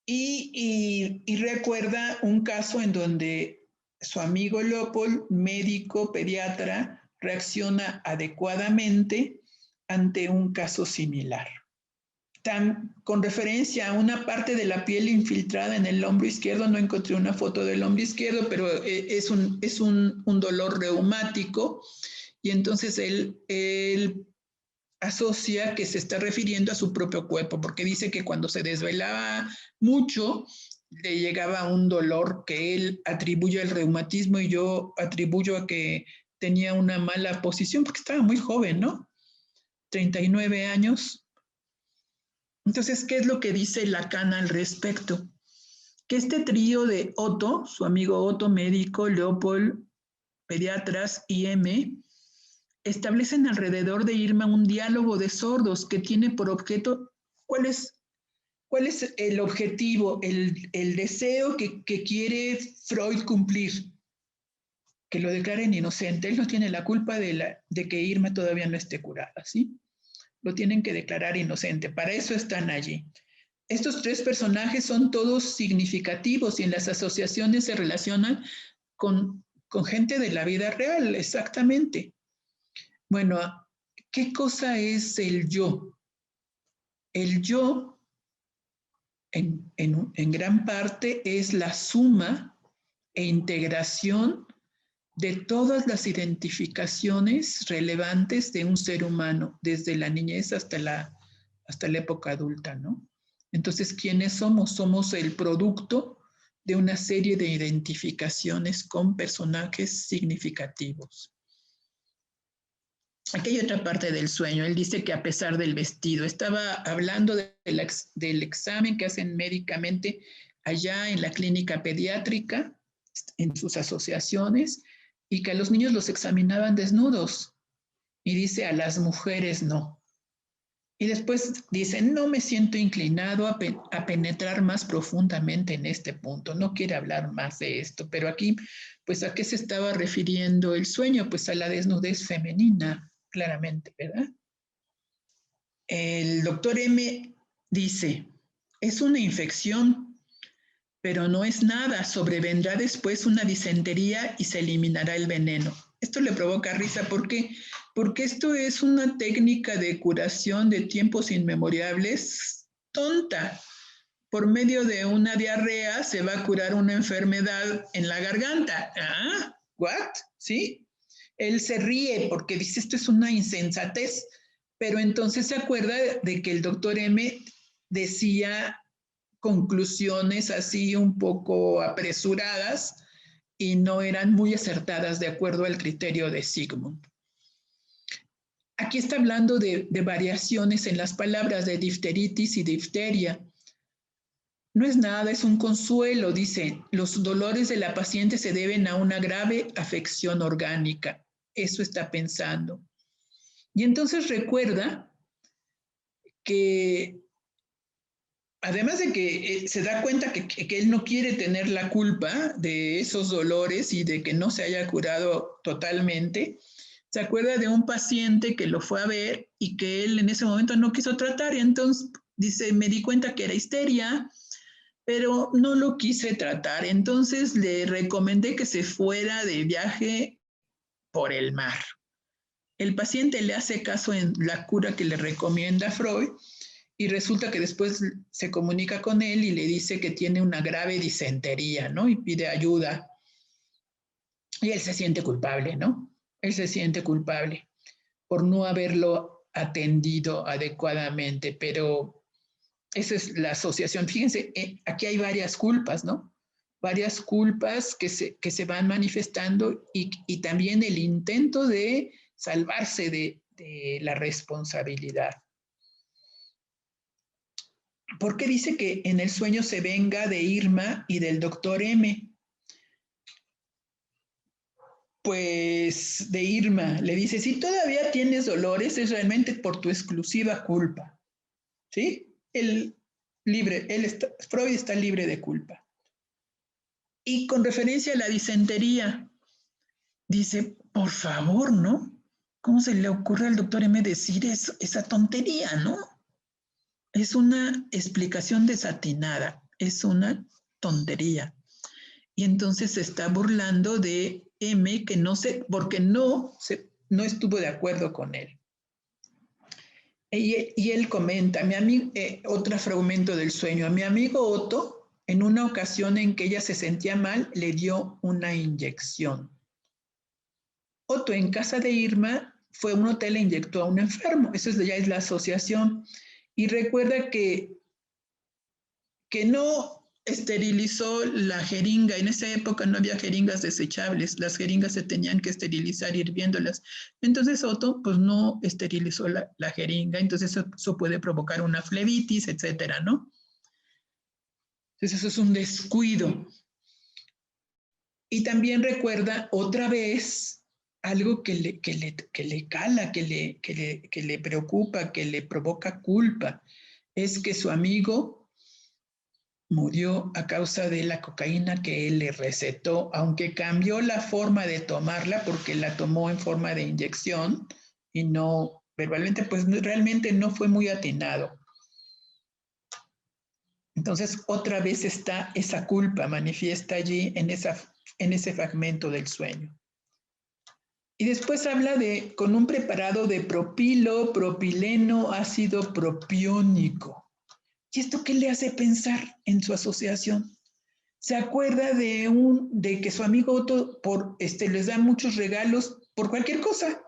Y recuerda un caso en donde su amigo Leopold, médico, pediatra, reacciona adecuadamente ante un caso similar. Con referencia a una parte de la piel infiltrada en el hombro izquierdo, no encontré una foto del hombro izquierdo, pero es un dolor reumático, y entonces él asocia que se está refiriendo a su propio cuerpo, porque dice que cuando se desvelaba mucho, le llegaba un dolor que él atribuye al reumatismo, y yo atribuyo a que tenía una mala posición, porque estaba muy joven, ¿no? 39 años. Entonces, ¿qué es lo que dice Lacan al respecto? Que este trío de Otto, su amigo Otto, médico, Leopold, pediatras, y M, establecen alrededor de Irma un diálogo de sordos que tiene por objeto cuál es el objetivo, el deseo que quiere Freud cumplir, que lo declaren inocente. Él no tiene la culpa de que Irma todavía no esté curada, ¿sí? Lo tienen que declarar inocente, para eso están allí. Estos tres personajes son todos significativos y en las asociaciones se relacionan con gente de la vida real, exactamente. Bueno, ¿qué cosa es el yo? El yo, en gran parte, es la suma e integración de todas las identificaciones relevantes de un ser humano, desde la niñez hasta la época adulta, ¿no? Entonces, ¿quiénes somos? Somos el producto de una serie de identificaciones con personajes significativos. Aquí hay otra parte del sueño. Él dice que a pesar del vestido, estaba hablando del examen que hacen médicamente allá en la clínica pediátrica, en sus asociaciones, y que a los niños los examinaban desnudos. Y dice, a las mujeres no. Y después dice, no me siento inclinado a penetrar más profundamente en este punto. No quiere hablar más de esto. Pero aquí, pues, ¿a qué se estaba refiriendo el sueño? Pues a la desnudez femenina, claramente, ¿verdad? El doctor M dice, es una infección, pero no es nada. Sobrevendrá después una disentería y se eliminará el veneno. Esto le provoca risa. ¿Por qué? Porque esto es una técnica de curación de tiempos inmemorables tonta. Por medio de una diarrea se va a curar una enfermedad en la garganta. ¿Ah? ¿What? ¿Sí? Él se ríe porque dice, esto es una insensatez, pero entonces se acuerda de que el doctor M decía conclusiones así un poco apresuradas y no eran muy acertadas de acuerdo al criterio de Sigmund. Aquí está hablando de variaciones en las palabras de difteritis y difteria. No es nada, es un consuelo, dice. Los dolores de la paciente se deben a una grave afección orgánica. Eso está pensando. Y entonces recuerda que, además de que se da cuenta que él no quiere tener la culpa de esos dolores y de que no se haya curado totalmente, se acuerda de un paciente que lo fue a ver y que él en ese momento no quiso tratar, y entonces dice, me di cuenta que era histeria, pero no lo quise tratar, entonces le recomendé que se fuera de viaje por el mar. El paciente le hace caso en la cura que le recomienda Freud, y resulta que después se comunica con él y le dice que tiene una grave disentería, ¿no? Y pide ayuda. Y él se siente culpable, ¿no? Él se siente culpable por no haberlo atendido adecuadamente, pero esa es la asociación. Fíjense, aquí hay varias culpas, ¿no? Varias culpas que se van manifestando, y también el intento de salvarse de la responsabilidad. ¿Por qué dice que en el sueño se venga de Irma y del doctor M? Pues de Irma le dice, si todavía tienes dolores es realmente por tu exclusiva culpa, ¿sí? Freud está libre de culpa. Y con referencia a la disentería, dice, por favor, ¿no? ¿Cómo se le ocurre al doctor M decir eso, esa tontería, ¿no? Es una explicación desatinada, es una tontería. Y entonces se está burlando de M, que no sé, porque no se no estuvo de acuerdo con él. Y él comenta, mi amigo, otro fragmento del sueño, a mi amigo Otto, en una ocasión en que ella se sentía mal, le dio una inyección. Otto en casa de Irma fue a un hotel e inyectó a un enfermo. Eso ya es la asociación. Y recuerda que no esterilizó la jeringa. En esa época no había jeringas desechables. Las jeringas se tenían que esterilizar hirviéndolas. Entonces Otto pues no esterilizó la jeringa. Entonces eso puede provocar una flebitis, etcétera, ¿no? Entonces eso es un descuido. Y también recuerda otra vez algo que le cala, que le preocupa, que le provoca culpa. Es que su amigo murió a causa de la cocaína que él le recetó, aunque cambió la forma de tomarla porque la tomó en forma de inyección y no verbalmente, pues realmente no fue muy atinado. Entonces otra vez está esa culpa manifiesta allí en ese fragmento del sueño. Y después habla con un preparado de propilo, propileno, ácido propiónico. ¿Y esto qué le hace pensar en su asociación? Se acuerda de que su amigo Otto les da muchos regalos por cualquier cosa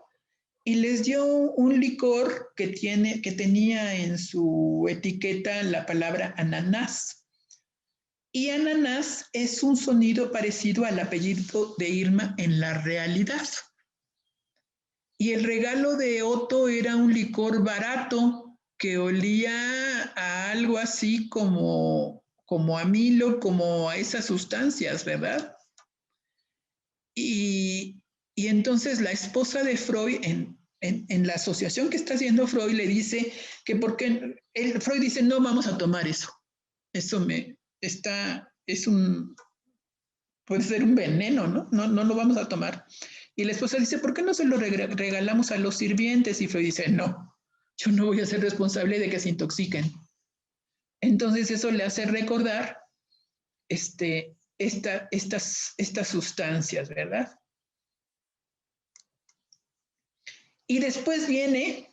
y les dio un licor que tenía en su etiqueta la palabra ananás. Y ananás es un sonido parecido al apellido de Irma en la realidad. Y el regalo de Otto era un licor barato que olía a algo así como a Milo, como a esas sustancias, ¿verdad? Y entonces la esposa de Freud, en la asociación que está haciendo Freud, le dice que porque Freud dice, no vamos a tomar eso. Eso puede ser un veneno, ¿no? No lo vamos a tomar. Y la esposa dice, ¿por qué no se lo regalamos a los sirvientes? Y Freud dice, no, yo no voy a ser responsable de que se intoxiquen. Entonces eso le hace recordar estas sustancias, ¿verdad? Y después viene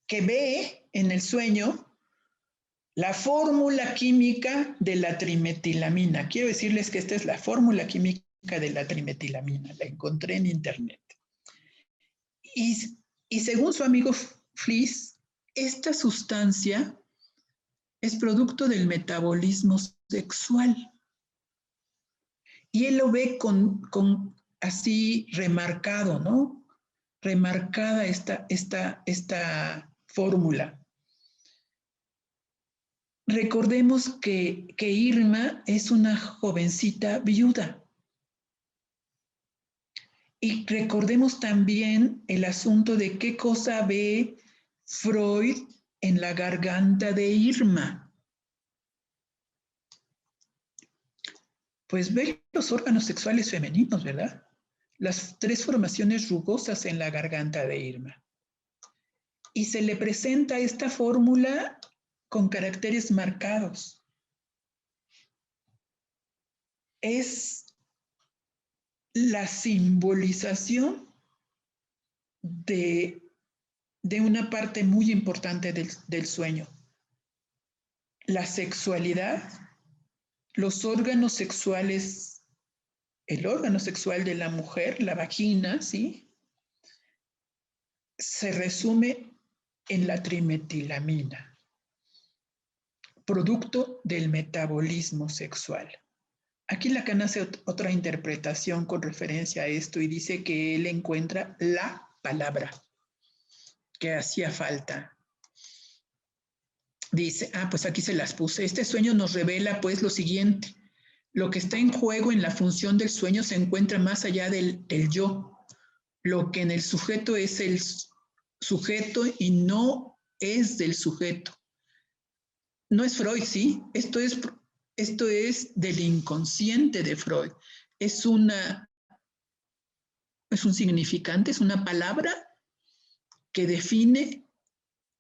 que ve en el sueño la fórmula química de la trimetilamina. Quiero decirles que esta es la fórmula química de la trimetilamina. La encontré en internet. Y según su amigo Fliss, esta sustancia es producto del metabolismo sexual. Y él lo ve con así remarcado, ¿no? Remarcada esta fórmula. Recordemos que Irma es una jovencita viuda. Y recordemos también el asunto de qué cosa ve Freud en la garganta de Irma. Pues ve los órganos sexuales femeninos, ¿verdad? Las 3 formaciones rugosas en la garganta de Irma. Y se le presenta esta fórmula con caracteres marcados. Es la simbolización de una parte muy importante del sueño. La sexualidad, los órganos sexuales, el órgano sexual de la mujer, la vagina, ¿sí? Se resume en la trimetilamina, producto del metabolismo sexual. Aquí Lacan hace otra interpretación con referencia a esto y dice que él encuentra la palabra que hacía falta. Dice, pues aquí se las puse. Este sueño nos revela pues lo siguiente. Lo que está en juego en la función del sueño se encuentra más allá del yo. Lo que en el sujeto es el sujeto y no es del sujeto. No es Freud, ¿sí? Esto es del inconsciente de Freud. Es un significante, es una palabra que define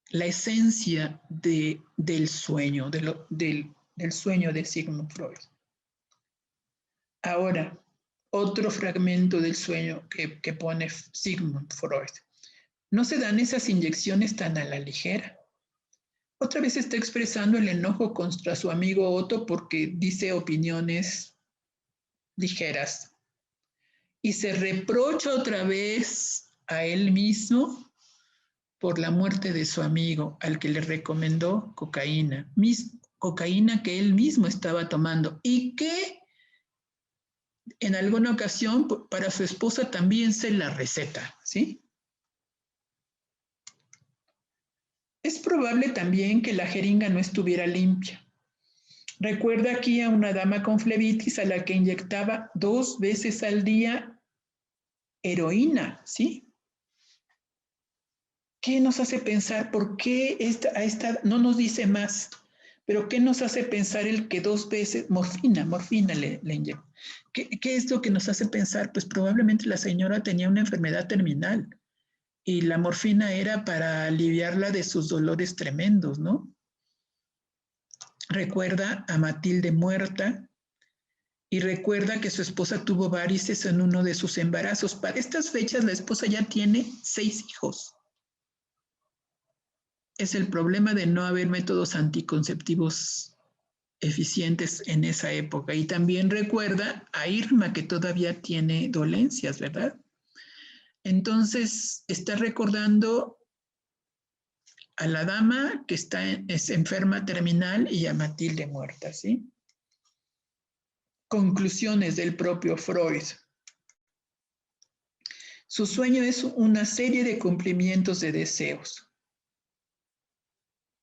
la esencia del sueño, del sueño de Sigmund Freud. Ahora, otro fragmento del sueño que pone Sigmund Freud. No se dan esas inyecciones tan a la ligera. Otra vez está expresando el enojo contra su amigo Otto porque dice opiniones ligeras. Y se reprocha otra vez a él mismo por la muerte de su amigo, al que le recomendó cocaína. Cocaína que él mismo estaba tomando y que en alguna ocasión para su esposa también se la receta, ¿sí? Es probable también que la jeringa no estuviera limpia. Recuerda aquí a una dama con flebitis a la que inyectaba 2 veces al día heroína, ¿sí? ¿Qué nos hace pensar? ¿Por qué no nos dice más? Pero ¿qué nos hace pensar el que 2 veces, morfina le inyecta? ¿Qué es lo que nos hace pensar? Pues probablemente la señora tenía una enfermedad terminal y la morfina era para aliviarla de sus dolores tremendos, ¿no? Recuerda a Matilde muerta y recuerda que su esposa tuvo varices en uno de sus embarazos. Para estas fechas la esposa ya tiene 6 hijos. Es el problema de no haber métodos anticonceptivos eficientes en esa época. Y también recuerda a Irma, que todavía tiene dolencias, ¿verdad? Entonces, está recordando a la dama que es enferma terminal y a Matilde muerta, ¿sí? Conclusiones del propio Freud. Su sueño es una serie de cumplimientos de deseos.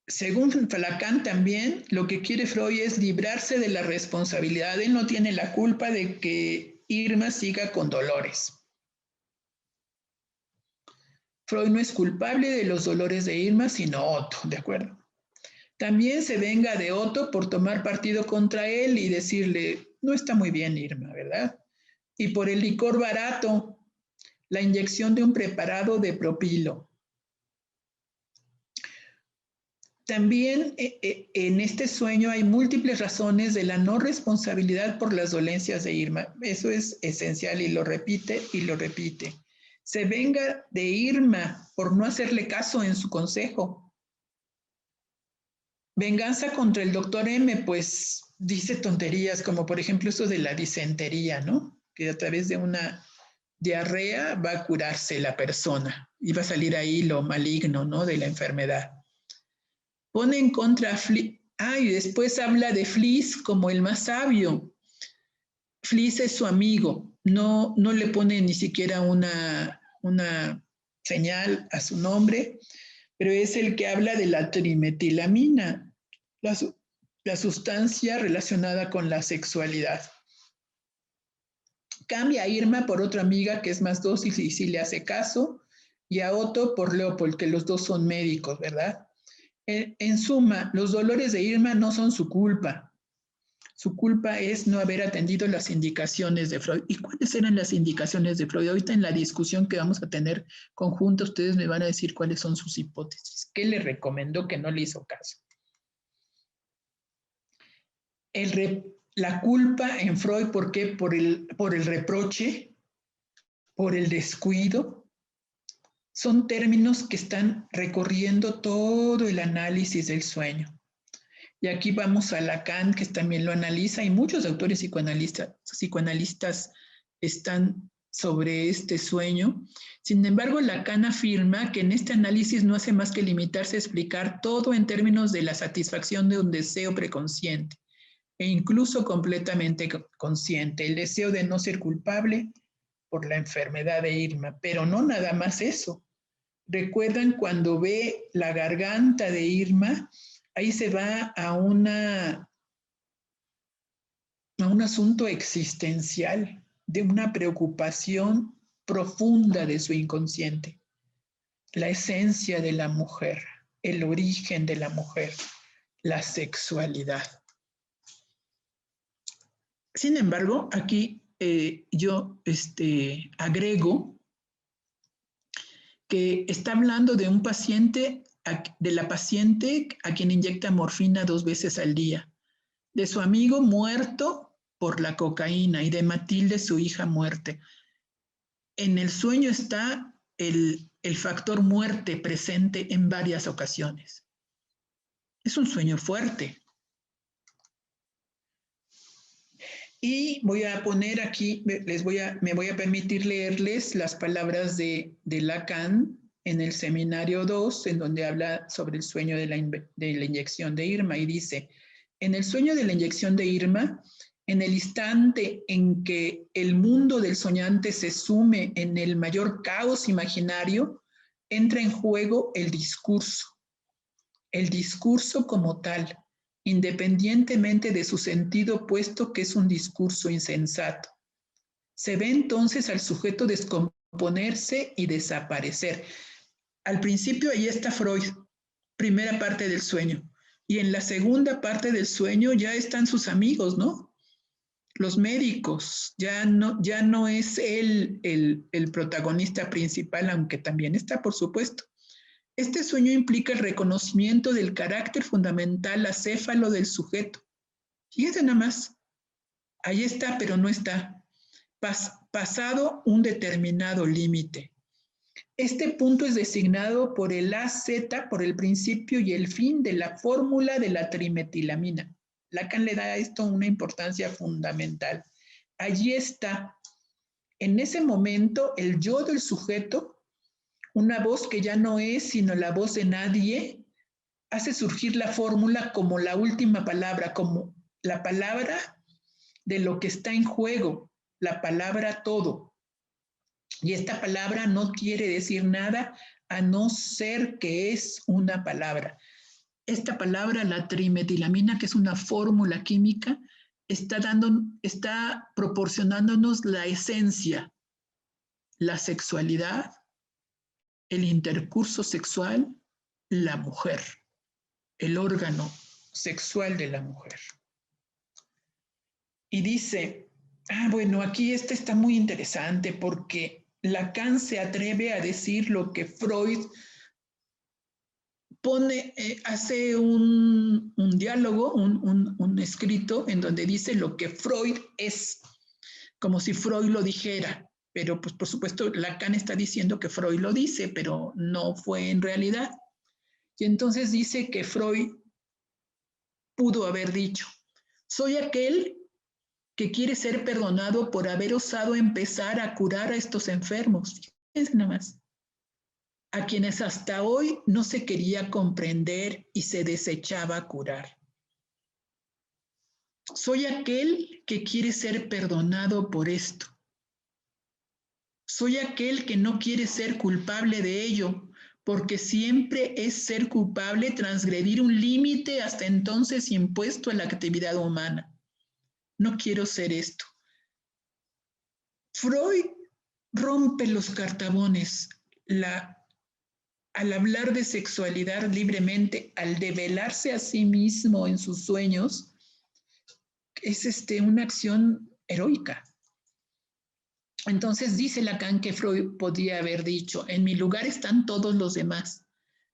Según Lacan también, lo que quiere Freud es librarse de la responsabilidad. Él no tiene la culpa de que Irma siga con dolores. Freud no es culpable de los dolores de Irma, sino Otto, ¿de acuerdo? También se venga de Otto por tomar partido contra él y decirle, no está muy bien Irma, ¿verdad? Y por el licor barato, la inyección de un preparado de propilo. También en este sueño hay múltiples razones de la no responsabilidad por las dolencias de Irma. Eso es esencial y lo repite y lo repite. Se venga de Irma por no hacerle caso en su consejo. Venganza contra el doctor M, pues dice tonterías, como por ejemplo eso de la disentería, ¿no? Que a través de una diarrea va a curarse la persona y va a salir ahí lo maligno, ¿no? De la enfermedad. Pone en contra a y después habla de Fliss como el más sabio. Fliss es su amigo, no le pone ni siquiera una señal a su nombre, pero es el que habla de la trimetilamina, la sustancia relacionada con la sexualidad. Cambia a Irma por otra amiga que es más dócil y sí le hace caso, y a Otto por Leopold, que los dos son médicos, ¿verdad? En suma, los dolores de Irma no son su culpa. Su culpa es no haber atendido las indicaciones de Freud. ¿Y cuáles eran las indicaciones de Freud? Ahorita en la discusión que vamos a tener conjunta, ustedes me van a decir cuáles son sus hipótesis. ¿Qué le recomendó que no le hizo caso? La culpa en Freud, ¿por qué? Por el reproche, por el descuido. Son términos que están recorriendo todo el análisis del sueño. Y aquí vamos a Lacan, que también lo analiza, y muchos autores psicoanalistas están sobre este sueño. Sin embargo, Lacan afirma que en este análisis no hace más que limitarse a explicar todo en términos de la satisfacción de un deseo preconsciente e incluso completamente consciente, el deseo de no ser culpable por la enfermedad de Irma, pero no nada más eso. ¿Recuerdan cuando ve la garganta de Irma? Ahí se va a un asunto existencial, de una preocupación profunda de su inconsciente. La esencia de la mujer, el origen de la mujer, la sexualidad. Sin embargo, aquí yo agrego que está hablando de un paciente, de la paciente a quien inyecta morfina 2 veces al día, de su amigo muerto por la cocaína y de Matilde, su hija, muerte. En el sueño está el factor muerte presente en varias ocasiones. Es un sueño fuerte. Y voy a poner aquí, me voy a permitir leerles las palabras de Lacan en el seminario 2, en donde habla sobre el sueño de la inyección de Irma, y dice: en el sueño de la inyección de Irma, en el instante en que el mundo del soñante se sume en el mayor caos imaginario, entra en juego el discurso como tal, independientemente de su sentido, puesto que es un discurso insensato. Se ve entonces al sujeto descomponerse y desaparecer. Al principio ahí está Freud, primera parte del sueño, y en la segunda parte del sueño ya están sus amigos, ¿no? Los médicos, ya no es él el protagonista principal, aunque también está, por supuesto. Este sueño implica el reconocimiento del carácter fundamental acéfalo del sujeto. Fíjate nada más, ahí está, pero no está. Pasado un determinado límite. Este punto es designado por el AZ, por el principio y el fin de la fórmula de la trimetilamina. Lacan le da a esto una importancia fundamental. Allí está, en ese momento, el yo del sujeto, una voz que ya no es sino la voz de nadie, hace surgir la fórmula como la última palabra, como la palabra de lo que está en juego, la palabra todo. Y esta palabra no quiere decir nada a no ser que es una palabra. Esta palabra, la trimetilamina, que es una fórmula química, está proporcionándonos la esencia, la sexualidad, el intercurso sexual, la mujer, el órgano sexual de la mujer. Y dice, bueno, aquí este está muy interesante porque Lacan se atreve a decir lo que Freud hace un diálogo, un escrito en donde dice lo que Freud es, como si Freud lo dijera. Pero pues por supuesto Lacan está diciendo que Freud lo dice, pero no fue en realidad. Y entonces dice que Freud pudo haber dicho: soy aquel que quiere ser perdonado por haber osado empezar a curar a estos enfermos. Fíjense nada más. A quienes hasta hoy no se quería comprender y se desechaba curar. Soy aquel que quiere ser perdonado por esto. Soy aquel que no quiere ser culpable de ello, porque siempre es ser culpable transgredir un límite hasta entonces impuesto a la actividad humana. No quiero ser esto. Freud rompe los cartabones al hablar de sexualidad libremente, al develarse a sí mismo en sus sueños. Es una acción heroica. Entonces dice Lacan que Freud podía haber dicho: en mi lugar están todos los demás.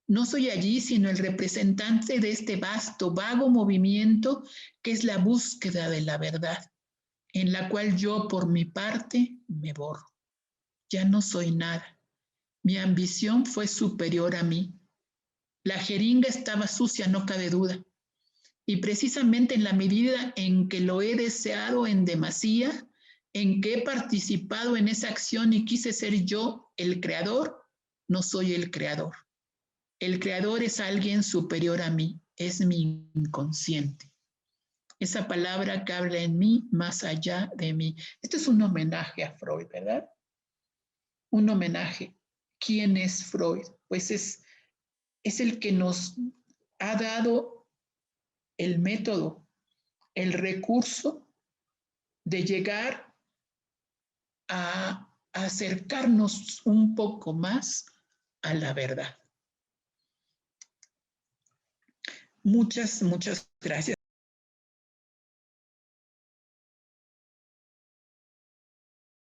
No soy allí sino el representante de este vasto, vago movimiento que es la búsqueda de la verdad, en la cual yo, por mi parte, me borro. Ya no soy nada. Mi ambición fue superior a mí. La jeringa estaba sucia, no cabe duda. Y precisamente en la medida en que lo he deseado en demasía, en que he participado en esa acción y quise ser yo el creador, no soy el creador. El creador es alguien superior a mí, es mi inconsciente. Esa palabra que habla en mí, más allá de mí. Esto es un homenaje a Freud, ¿verdad? Un homenaje. ¿Quién es Freud? Pues es el que nos ha dado el método, el recurso de llegar a acercarnos un poco más a la verdad. Muchas gracias.